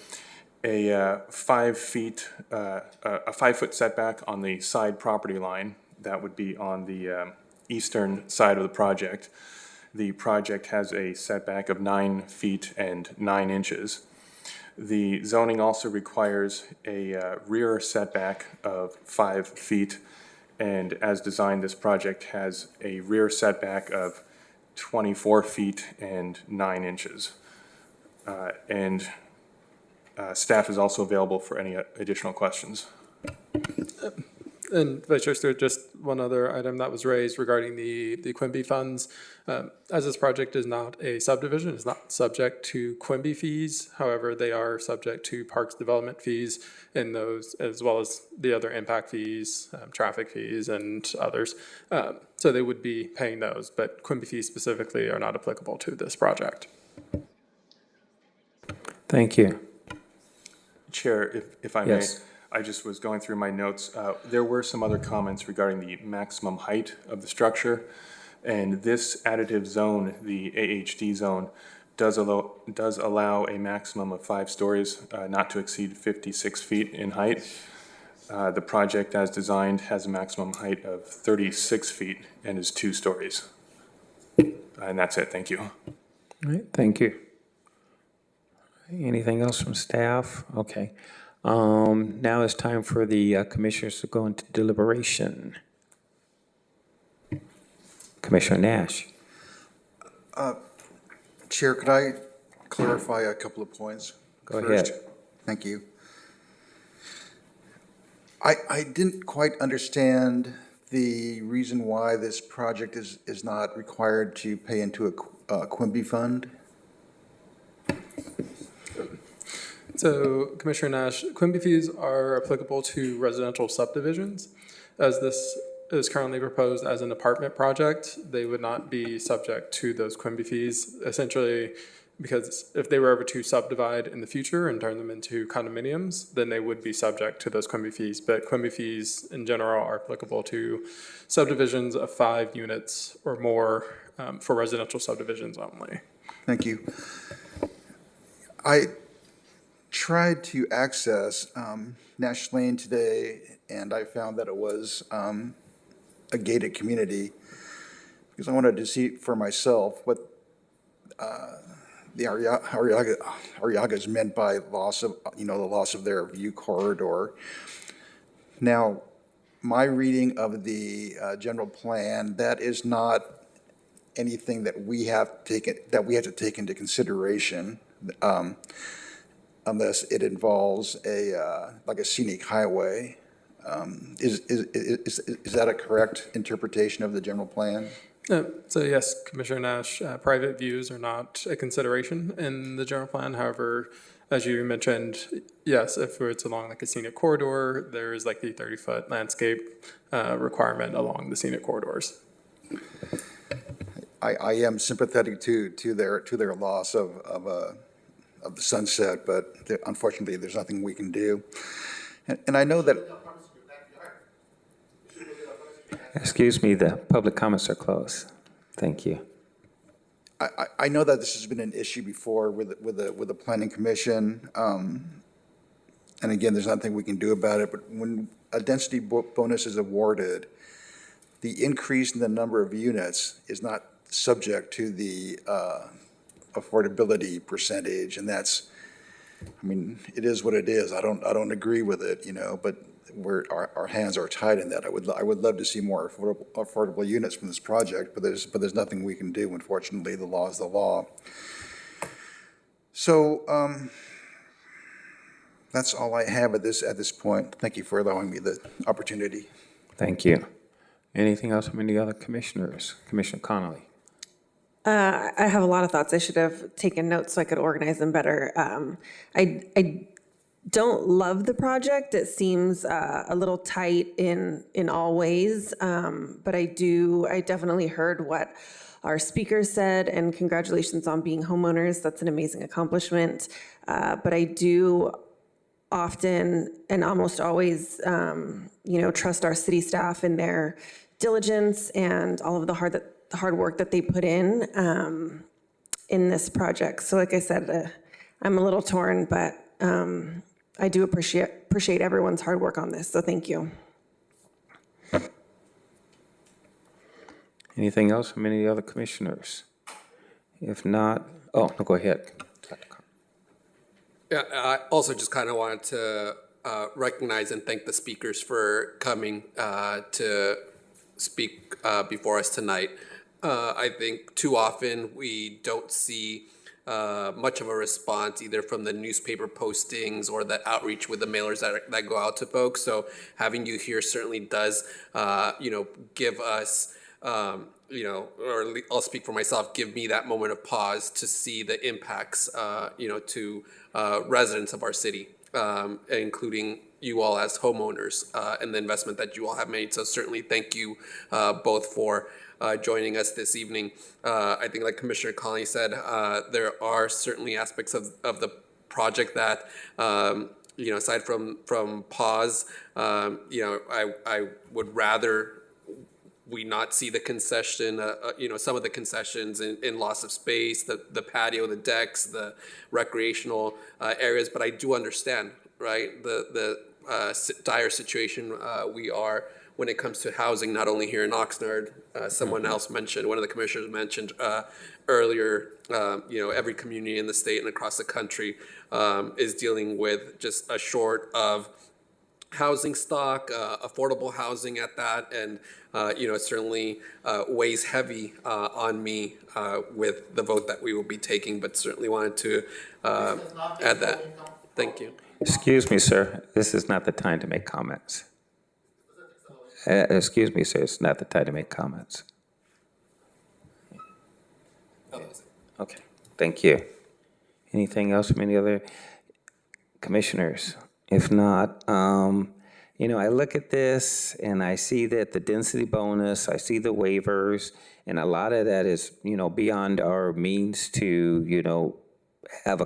a 5 feet, a 5 foot setback on the side property line. That would be on the eastern side of the project. The project has a setback of 9 feet and 9 inches. The zoning also requires a rear setback of 5 feet, and as designed, this project has a rear setback of 24 feet and 9 inches. Staff is also available for any additional questions. And Vice Chair Stewart, just one other item that was raised regarding the Quimby funds. As this project is not a subdivision, it's not subject to Quimby fees. However, they are subject to parks development fees in those, as well as the other impact fees, traffic fees, and others. So they would be paying those, but Quimby fees specifically are not applicable to this project. Thank you. Chair, if I may. Yes. I just was going through my notes. There were some other comments regarding the maximum height of the structure. And this additive zone, the AHD zone, does allow a maximum of 5 stories, not to exceed 56 feet in height. The project as designed has a maximum height of 36 feet and is 2 stories. And that's it. Thank you. All right, thank you. Anything else from staff? Okay. Now it's time for the commissioners to go into deliberation. Commissioner Nash. Chair, could I clarify a couple of points? Go first? ahead. Thank you. I didn't quite understand the reason why this project is not required to pay into a Quimby fund. So, Commissioner Nash, Quimby fees are applicable to residential subdivisions. As this is currently proposed as an apartment project, they would not be subject to those Quimby fees, essentially because if they were ever to subdivide in the future and turn them into condominiums, then they would be subject to those Quimby fees. But Quimby fees in general are applicable to subdivisions of 5 units or more for residential subdivisions only. Thank you. I tried to access Nash Lane today, and I found that it was a gated community because I wanted to see for myself what the Arriagas meant by loss of, the loss of their view corridor. Now, my reading of the general plan, that is not anything that we have to take into consideration. Unless it involves like a scenic highway. Is that a correct interpretation of the general plan? So yes, Commissioner Nash, private views are not a consideration in the general plan. However, as you mentioned, yes, if it's along like a scenic corridor, there is like the 30-foot landscape requirement along the scenic corridors. I am sympathetic to their loss of the sunset, but unfortunately, there's nothing we can do. And I know that. Excuse me, the public comments are closed. Thank you. I know that this has been an issue before with the planning commission. And again, there's nothing we can do about it, but when a density bonus is awarded, the increase in the number of units is not subject to the affordability percentage, and that's, I mean, it is what it is. I don't agree with it, but our hands are tied in that. I would love to see more affordable units from this project, but there's nothing we can do. Unfortunately, the law is the law. So that's all I have at this point. Thank you for allowing me the opportunity. Thank you. Anything else from any other commissioners? Commissioner Connolly. I have a lot of thoughts. I should have taken notes so I could organize them better. I don't love the project. It seems a little tight in all ways, but I definitely heard what our speaker said, and congratulations on being homeowners. That's an amazing accomplishment. But I do often and almost always, trust our city staff in their diligence and all of the hard work that they put in this project. So like I said, I'm a little torn, but I do appreciate everyone's hard work on this, so thank you. Anything else from any other commissioners? If not, no, go ahead. Yeah, I also just kind of wanted to recognize and thank the speakers for coming to speak before us tonight. I think too often we don't see much of a response either from the newspaper postings or the outreach with the mailers that go out to folks. So having you here certainly does, give us, or I'll speak for myself, give me that moment of pause to see the impacts, to residents of our city, including you all as homeowners and the investment that you all have made. So certainly thank you both for joining us this evening. I think like Commissioner Connolly said, there are certainly aspects of the project that, aside from pause, I would rather we not see the concession, some of the concessions in loss of space, the patio, the decks, the recreational areas. But I do understand, right, the dire situation we are when it comes to housing, not only here in Oxnard. Someone else mentioned, one of the commissioners mentioned earlier, every community in the state and across the country is dealing with just a short of housing stock, affordable housing at that, and it certainly weighs heavy on me with the vote that we will be taking, but certainly wanted to add that. Thank you. Excuse me, sir. This is not the time to make comments. Excuse me, sir. It's not the time to make comments. Okay. Thank you. Anything else from any other commissioners? If not, I look at this and I see that the density bonus, I see the waivers, and a lot of that is, beyond our means to, have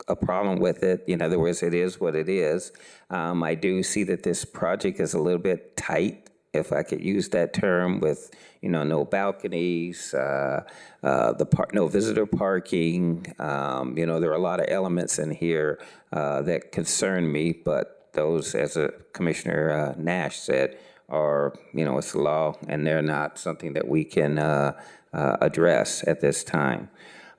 a problem with it. In other words, it is what it is. I do see that this project is a little bit tight, if I could use that term, with, no balconies, no visitor parking. There are a lot of elements in here that concern me, but those, as Commissioner Nash said, are, it's the law, and they're not something that we can address at this time.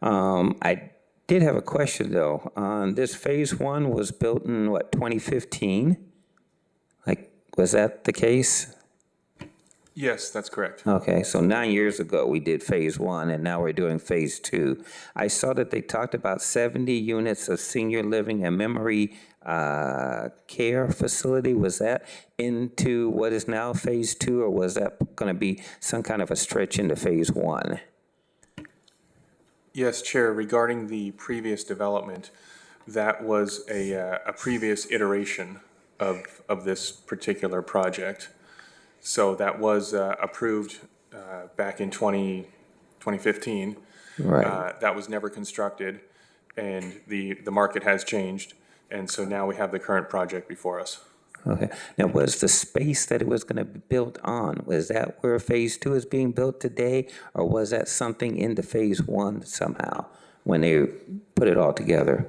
I did have a question, though. This phase one was built in, 2015? Was that the case? Yes, that's correct. Okay, so 9 years ago, we did phase one, and now we're doing phase two. I saw that they talked about 70 units of senior living and memory care facility. Was that into what is now phase two, or was that going to be some kind of a stretch into phase one? Yes, Chair, regarding the previous development, that was a previous iteration of this particular project. So that was approved back in 2015. Right. That was never constructed, and the market has changed, and so now we have the current project before us. Okay. Now, was the space that it was going to be built on, was that where phase two is being built today, or was that something into phase one somehow when they put it all together?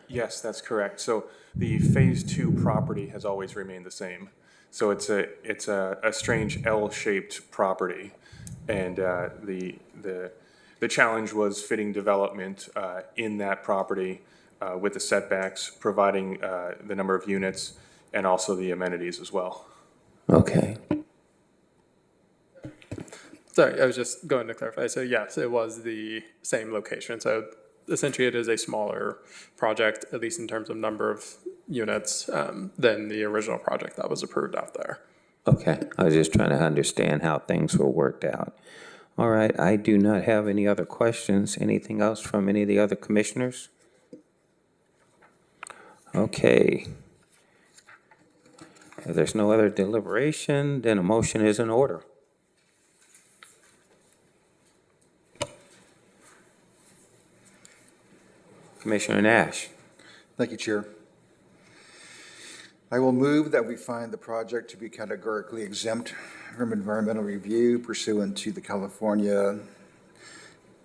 Yes, that's correct. So the Phase 2 property has always remained the same. So it's a strange L-shaped property, and the challenge was fitting development in that property with the setbacks, providing the number of units, and also the amenities as well. Okay. Sorry, I was just going to clarify. So yes, it was the same location. So essentially it is a smaller project, at least in terms of number of units, than the original project that was approved out there. Okay, I was just trying to understand how things were worked out. All right, I do not have any other questions. Anything else from any of the other commissioners? Okay. If there's no other deliberation, then a motion is in order. Commissioner Nash. Thank you, Chair. I will move that we find the project to be categorically exempt from environmental review pursuant to the California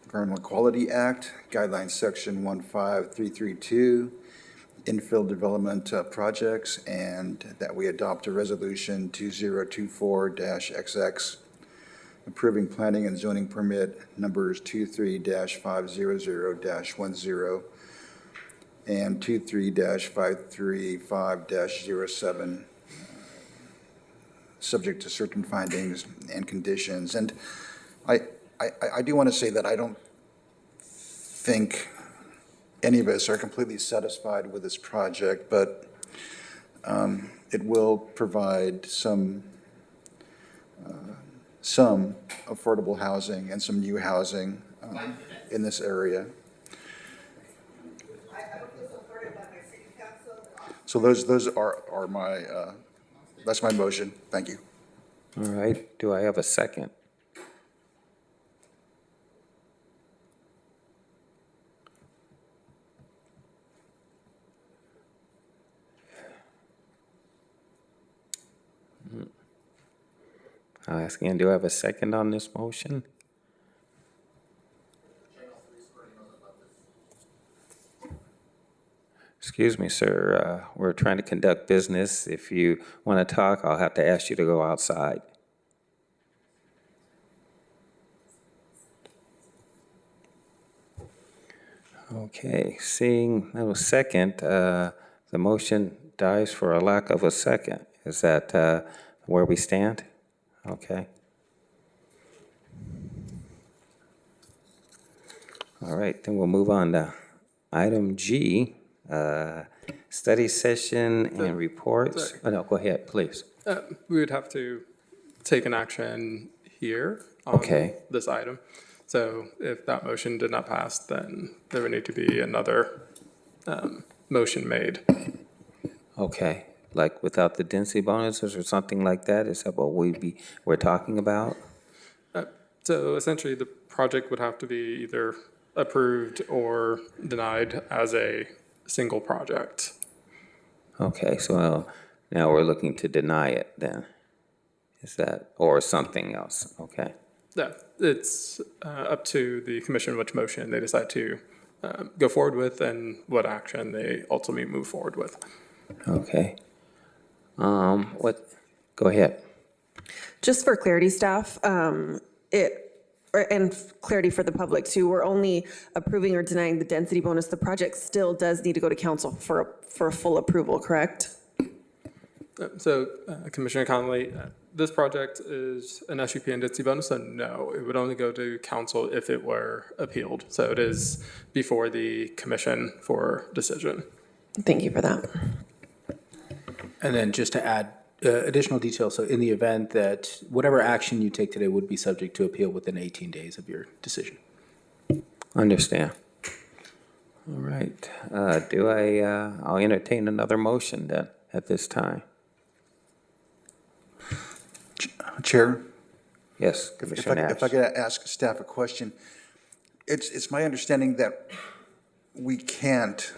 Environmental Quality Act, Guidelines Section 15332, infill development projects, and that we adopt a resolution 2024-XX approving planning and zoning permit numbers 23-500-10 and 23-535-07, subject to certain findings and conditions. And I do want to say that I don't think any of us are completely satisfied with this project, but it will provide some affordable housing and some new housing in this area. So those are my, that's my motion. Thank you. All right, do I have a second? I'll ask again, do I have a second on this motion? Excuse me, sir, we're trying to conduct business. If you want to talk, I'll have to ask you to go outside. Okay, seeing no second, the motion dies for a lack of a second. Is that where we stand? Okay. All right, then we'll move on to item G, study session and reports. sorry. Oh, no, go ahead, please. We would have to take an action here on Okay. this item. So if that motion did not pass, then there would need to be another motion made. Okay, like without the density bonuses or something like that? Is that what we're talking about? So essentially, the project would have to be either approved or denied as a single project. Okay, so now we're looking to deny it then. Is that, or something else? Okay. Yeah, it's up to the commission which motion they decide to go forward with and what action they ultimately move forward with. Okay. Go ahead. Just for clarity, staff, and clarity for the public too, we're only approving or denying the density bonus. The project still does need to go to council for a full approval, correct? Commissioner Connolly, this project is an SUP and density bonus, so no, it would only go to council if it were appealed. So it is before the commission for decision. Thank you for that. And then just to add additional details, so in the event that whatever action you take today would be subject to appeal within 18 days of your decision. Understand. All right. I'll entertain another motion then at this time. Chair? Yes, If Commissioner Nash. if I could ask staff a question. It's my understanding that we can't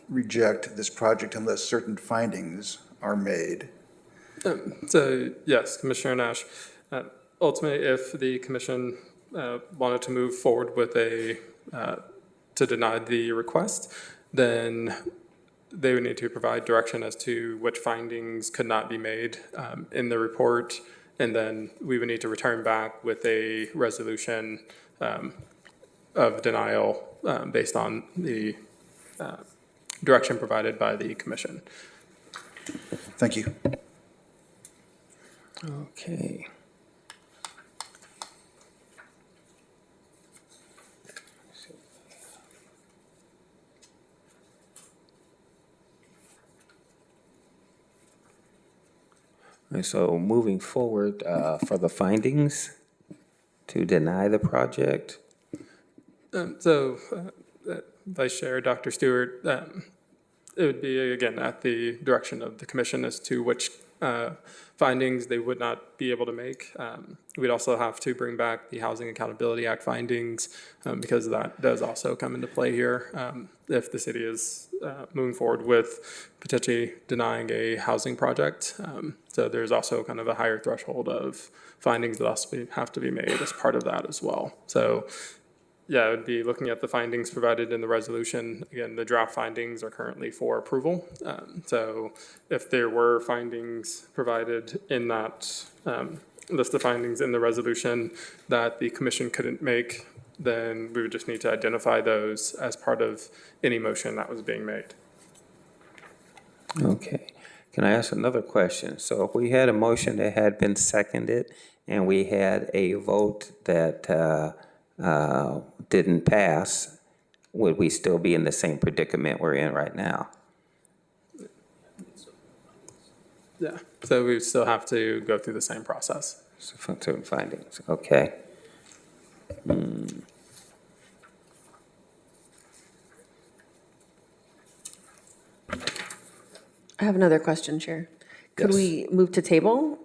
reject this project unless certain findings are made. So yes, Commissioner Nash, ultimately, if the commission wanted to move forward with to deny the request, then they would need to provide direction as to which findings could not be made in the report, and then we would need to return back with a resolution of denial based on the direction provided by the commission. Thank you. Okay. And so moving forward, for the findings to deny the project. Vice Chair, Dr. Stewart, it would be, again, at the direction of the commission as to which findings they would not be able to make. We'd also have to bring back the Housing Accountability Act findings because that does also come into play here. If the city is moving forward with potentially denying a housing project. So there's also kind of a higher threshold of findings that also have to be made as part of that as well. So yeah, I would be looking at the findings provided in the resolution. Again, the draft findings are currently for approval. So if there were findings provided in that list of findings in the resolution that the commission couldn't make, then we would just need to identify those as part of any motion that was being made. Okay. Can I ask another question? So if we had a motion that had been seconded and we had a vote that didn't pass, would we still be in the same predicament we're in right now? Yeah, so we still have to go through the same process. So for certain findings, okay. I have another question, Chair. Could Yes. we move to table?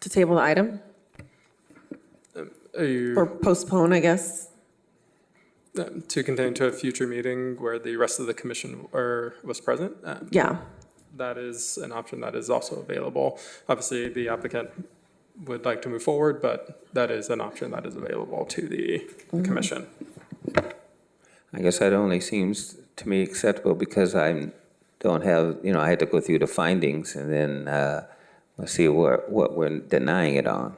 To table the item? Are you, Or postpone, I guess? to continue to a future meeting where the rest of the commission was present? Yeah. That is an option that is also available. Obviously, the applicant would like to move forward, but that is an option that is available to the commission. I guess that only seems to me acceptable because I don't have, I had to go through the findings and then let's see what we're denying it on.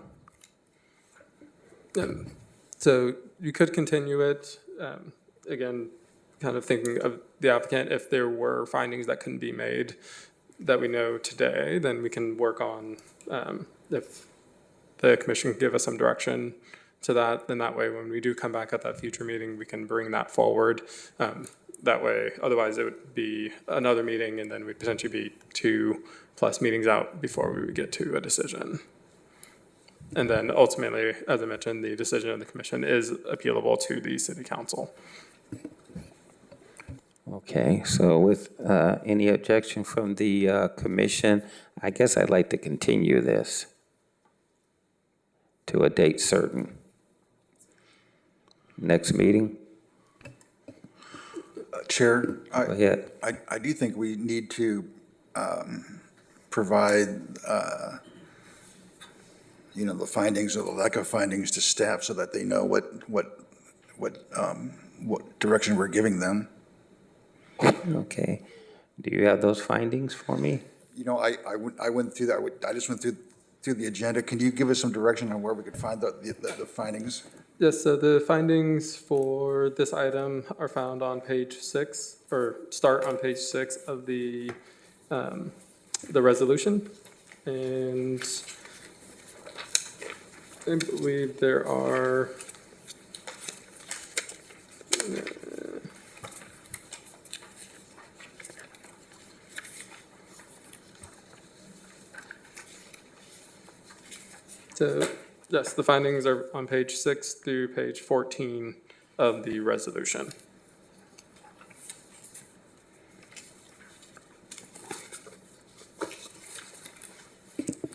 So you could continue it, again, kind of thinking of the applicant, if there were findings that couldn't be made that we know today, then we can work on, if the commission can give us some direction to that, then that way when we do come back at that future meeting, we can bring that forward. That way, otherwise it would be another meeting and then we'd potentially be 2+ meetings out before we would get to a decision. And then ultimately, as I mentioned, the decision of the commission is appealable to the city council. Okay, so with any objection from the commission, I guess I'd like to continue this to a date certain. Next meeting? Chair, Go ahead. I do think we need to provide, the findings or the lack of findings to staff so that they know what direction we're giving them. Okay. Do you have those findings for me? I went through that. I just went through the agenda. Can you give us some direction on where we could find the findings? Yes, so the findings for this item are found on page 6, or start on page 6 of the resolution. And I believe there are so, yes, the findings are on page 6 through page 14 of the resolution.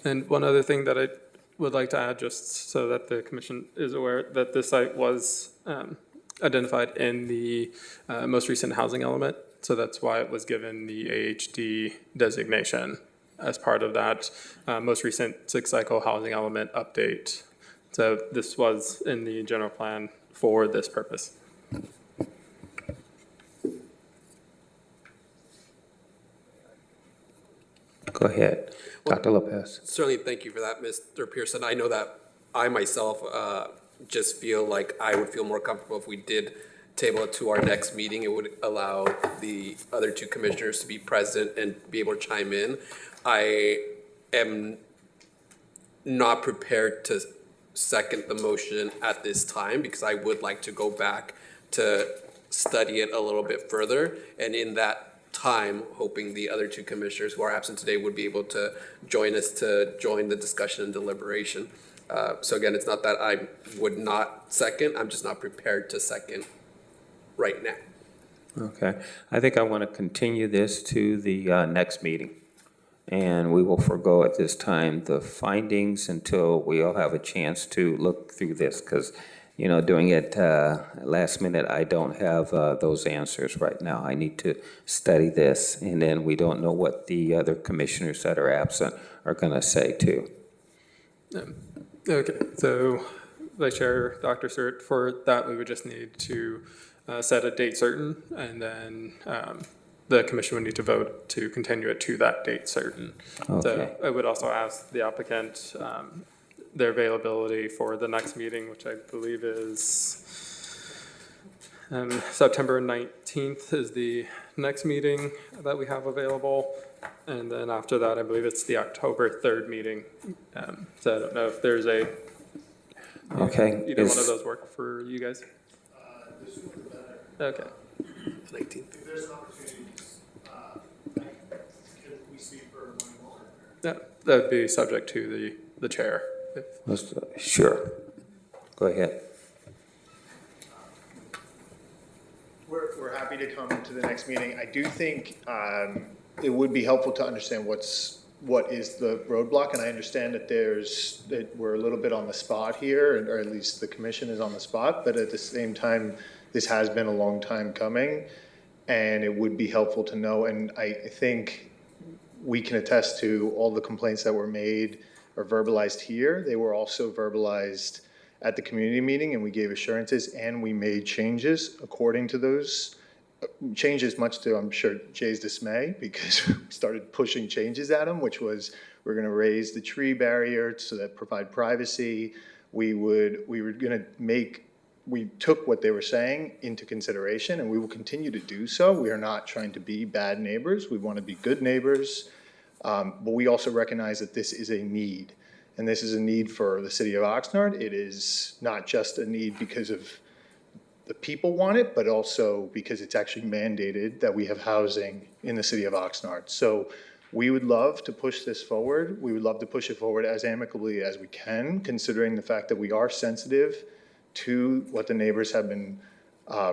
And one other thing that I would like to add, just so that the commission is aware, that this site was identified in the most recent housing element. So that's why it was given the AHD designation as part of that most recent six-cycle housing element update. So this was in the general plan for this purpose. Go ahead, Dr. Lopez. Certainly, thank you for that, Mr. Pearson. I know that I myself just feel like I would feel more comfortable if we did table it to our next meeting. It would allow the other two commissioners to be present and be able to chime in. I am not prepared to second the motion at this time because I would like to go back to study it a little bit further. And in that time, hoping the other two commissioners who are absent today would be able to join us to join the discussion and deliberation. So again, it's not that I would not second, I'm just not prepared to second right now. Okay, I think I want to continue this to the next meeting. And we will forego at this time the findings until we all have a chance to look through this, because, you know, doing it last minute, I don't have those answers right now. I need to study this, and then we don't know what the other commissioners that are absent are going to say too. Okay, so Vice Chair Dr. Surt, for that we would just need to set a date certain, and then the commission would need to vote to continue it to that date certain. Okay. So I would also ask the applicant their availability for the next meeting, which I believe is September 19th is the next meeting that we have available. And then after that, I believe it's the October 3rd meeting. So I don't know if there's a, Okay. either one of those work for you guys? Okay. 19th. If there's an opportunity, can we speak for one more? Yeah, that'd be subject to the chair. Sure. Go ahead. We're happy to come to the next meeting. I do think it would be helpful to understand what is the roadblock, and I understand that we're a little bit on the spot here, or at least the commission is on the spot, but at the same time, this has been a long time coming, and it would be helpful to know, and I think we can attest to all the complaints that were made or verbalized here. They were also verbalized at the community meeting, and we gave assurances, and we made changes according to those changes, much to, I'm sure, Jay's dismay, because we started pushing changes at him, which was we're going to raise the tree barrier so that provide privacy. We were going to we took what they were saying into consideration, and we will continue to do so. We are not trying to be bad neighbors. We want to be good neighbors. But we also recognize that this is a need, and this is a need for the city of Oxnard. It is not just a need because of the people want it, but also because it's actually mandated that we have housing in the city of Oxnard. So we would love to push this forward. We would love to push it forward as amicably as we can, considering the fact that we are sensitive to what the neighbors have been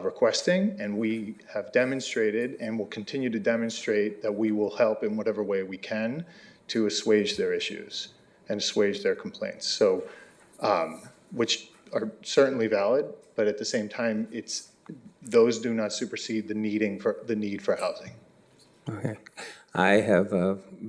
requesting, and we have demonstrated and will continue to demonstrate that we will help in whatever way we can to assuage their issues and assuage their complaints. So, which are certainly valid, but at the same time, those do not supersede the need for housing. Okay. I have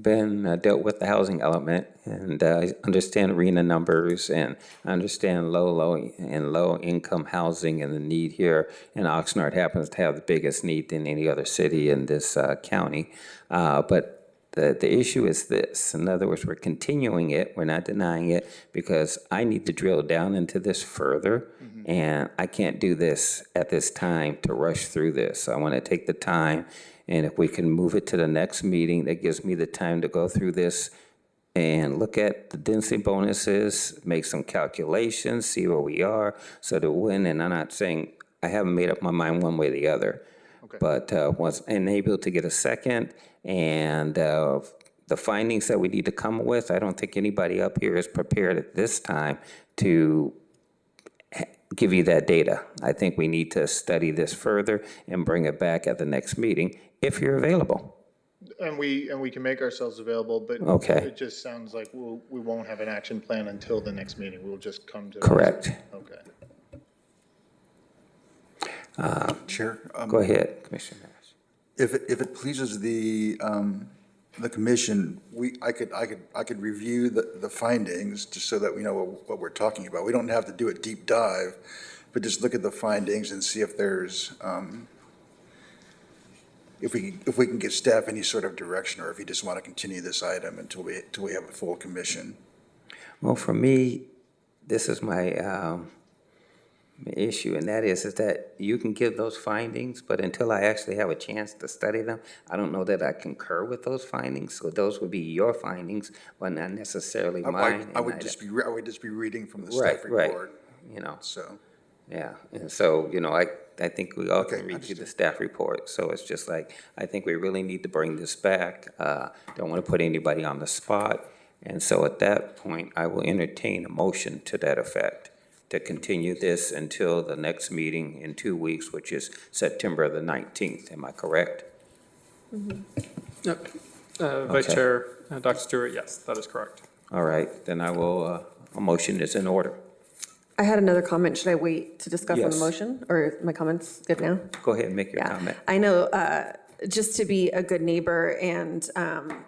been dealt with the housing element, and I understand RENA numbers, and I understand low income housing, and the need here in Oxnard happens to have the biggest need than any other city in this county. But The issue is this. In other words, we're continuing it, we're not denying it, because I need to drill down into this further, and I can't do this at this time to rush through this. I want to take the time, and if we can move it to the next meeting, that gives me the time to go through this and look at the density bonuses, make some calculations, see where we are, so that when, and I'm not saying, I haven't made up my mind one way or the other, but once and able to get a second, and the findings that we need to come with, I don't think anybody up here is prepared at this time to give you that data. I think we need to study this further and bring it back at the next meeting, if you're available. And we can make ourselves available, but Okay. it just sounds like we won't have an action plan until the next meeting. We'll just come to. Correct. Okay. Chair? Go ahead, Commissioner Nash. If it pleases the commission, I could review the findings just so that we know what we're talking about. We don't have to do a deep dive, but just look at the findings and see if there's, if we can give staff any sort of direction, or if you just want to continue this item until we have a full commission. Well, for me, this is my issue, and that is that you can give those findings, but until I actually have a chance to study them, I don't know that I concur with those findings. So those would be your findings, but not necessarily mine. I would just be reading from the staff report. You know. So. Yeah, and so, I think we all can Okay, read through the staff report, so it's just like, I think we really need to bring this back. Don't want to put anybody on the spot, and so at that point, I will entertain a motion to that effect, to continue this until the next meeting in 2 weeks, which is September the 19th, am I correct? Yep. Vice Okay. Chair, Dr. Stewart, yes, that is correct. All right, then I will, a motion is in order. I had another comment. Should I wait to discuss on the Yes. motion, or my comments good now? Go ahead and make your Yeah. comment. I know, just to be a good neighbor and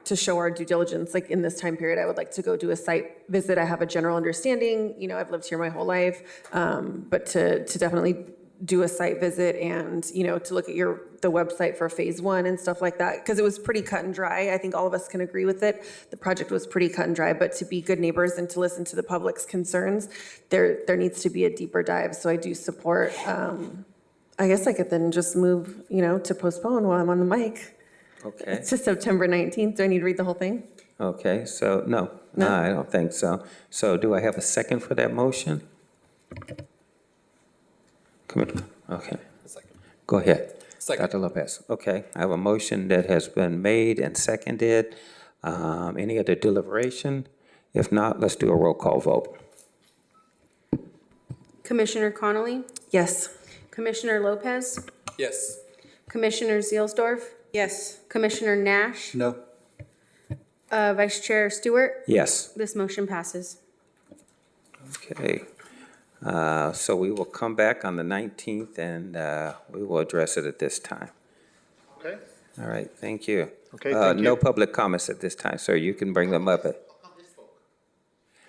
to show our due diligence, like in this time period, I would like to go do a site visit. I have a general understanding, I've lived here my whole life, but to definitely do a site visit and, to look at the website for phase 1 and stuff like that, because it was pretty cut and dry. I think all of us can agree with it. The project was pretty cut and dry, but to be good neighbors and to listen to the public's concerns, there needs to be a deeper dive. So I do support, I guess I could then just move, to postpone while I'm on the mic. Okay. It's just September 19th. Do I need to read the whole thing? Okay, so, no, I don't think so. So do I have a second for that motion? Okay. Go ahead. Second. Dr. Lopez. Okay, I have a motion that has been made and seconded. Any other deliberation? If not, let's do a roll call vote. Commissioner Connolly, Yes. Commissioner Lopez, Yes. Commissioner Zielsdorf, Yes. Commissioner Nash, No? Vice Chair Stewart. Yes. This motion passes. Okay. So we will come back on the 19th and we will address it at this time. Okay. All right, thank you. Okay, thank you. No public comments at this time, sir. You can bring them up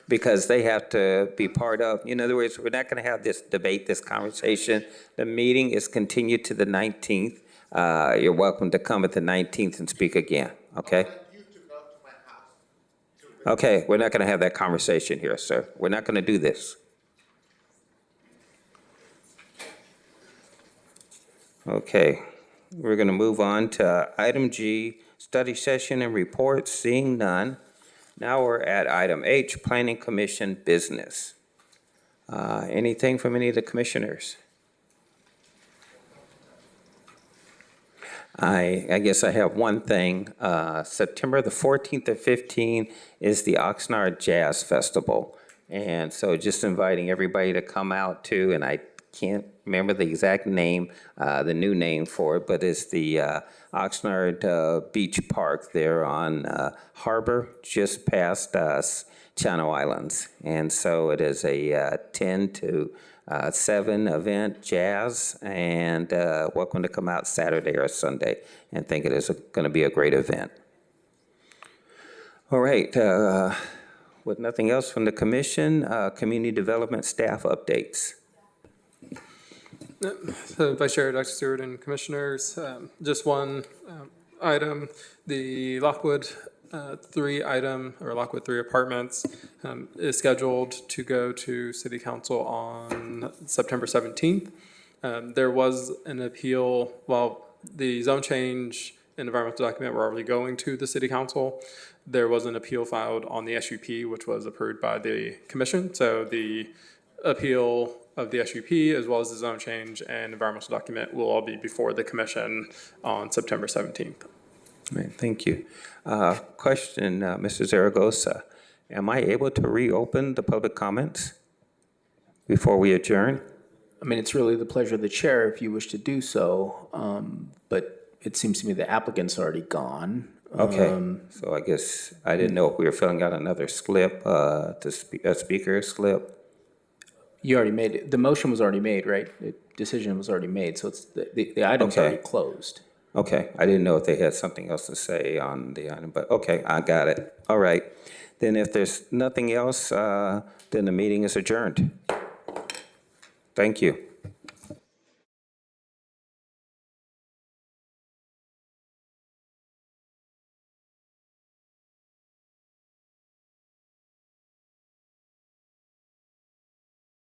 because they have to be part of, in other words, we're not going to have this debate, this conversation. The meeting is continued to the 19th. You're welcome to come at the 19th and speak again, okay? Okay, we're not going to have that conversation here, sir. We're not going to do this. Okay, we're going to move on to item G, study session and reports, seeing none. Now we're at item H, Planning Commission business. Anything from any of the commissioners? I guess I have one thing. September the 14th and 15th is the Oxnard Jazz Festival. And so just inviting everybody to come out too, and I can't remember the exact name, the new name for it, but it's the Oxnard Beach Park there on Harbor, just past Channel Islands. And so it is a 10 to 7 event, jazz, and welcome to come out Saturday or Sunday, and think it is going to be a great event. All right, with nothing else from the commission, community development staff updates. So Vice Chair, Dr. Stewart, and Commissioners, just one item, the Lockwood 3 item, or Lockwood 3 Apartments, is scheduled to go to City Council on September 17th. There was an appeal, while the zone change and environmental document were already going to the City Council, there was an appeal filed on the SUP, which was approved by the commission. So the appeal of the SUP, as well as the zone change and environmental document, will all be before the commission on September 17th. Right, thank you. Question, Mr. Zaragoza, am I able to reopen the public comments before we adjourn? I mean, it's really the pleasure of the chair if you wish to do so, but it seems to me the applicant's already gone. Okay, so I guess I didn't know if we were filling out another slip, a speaker slip. You already made it. The motion was already made, right? The decision was already made, so it's, the item's Okay. already closed. Okay, I didn't know if they had something else to say on the item, but okay, I got it. All right. Then if there's nothing else, then the meeting is adjourned. Thank you.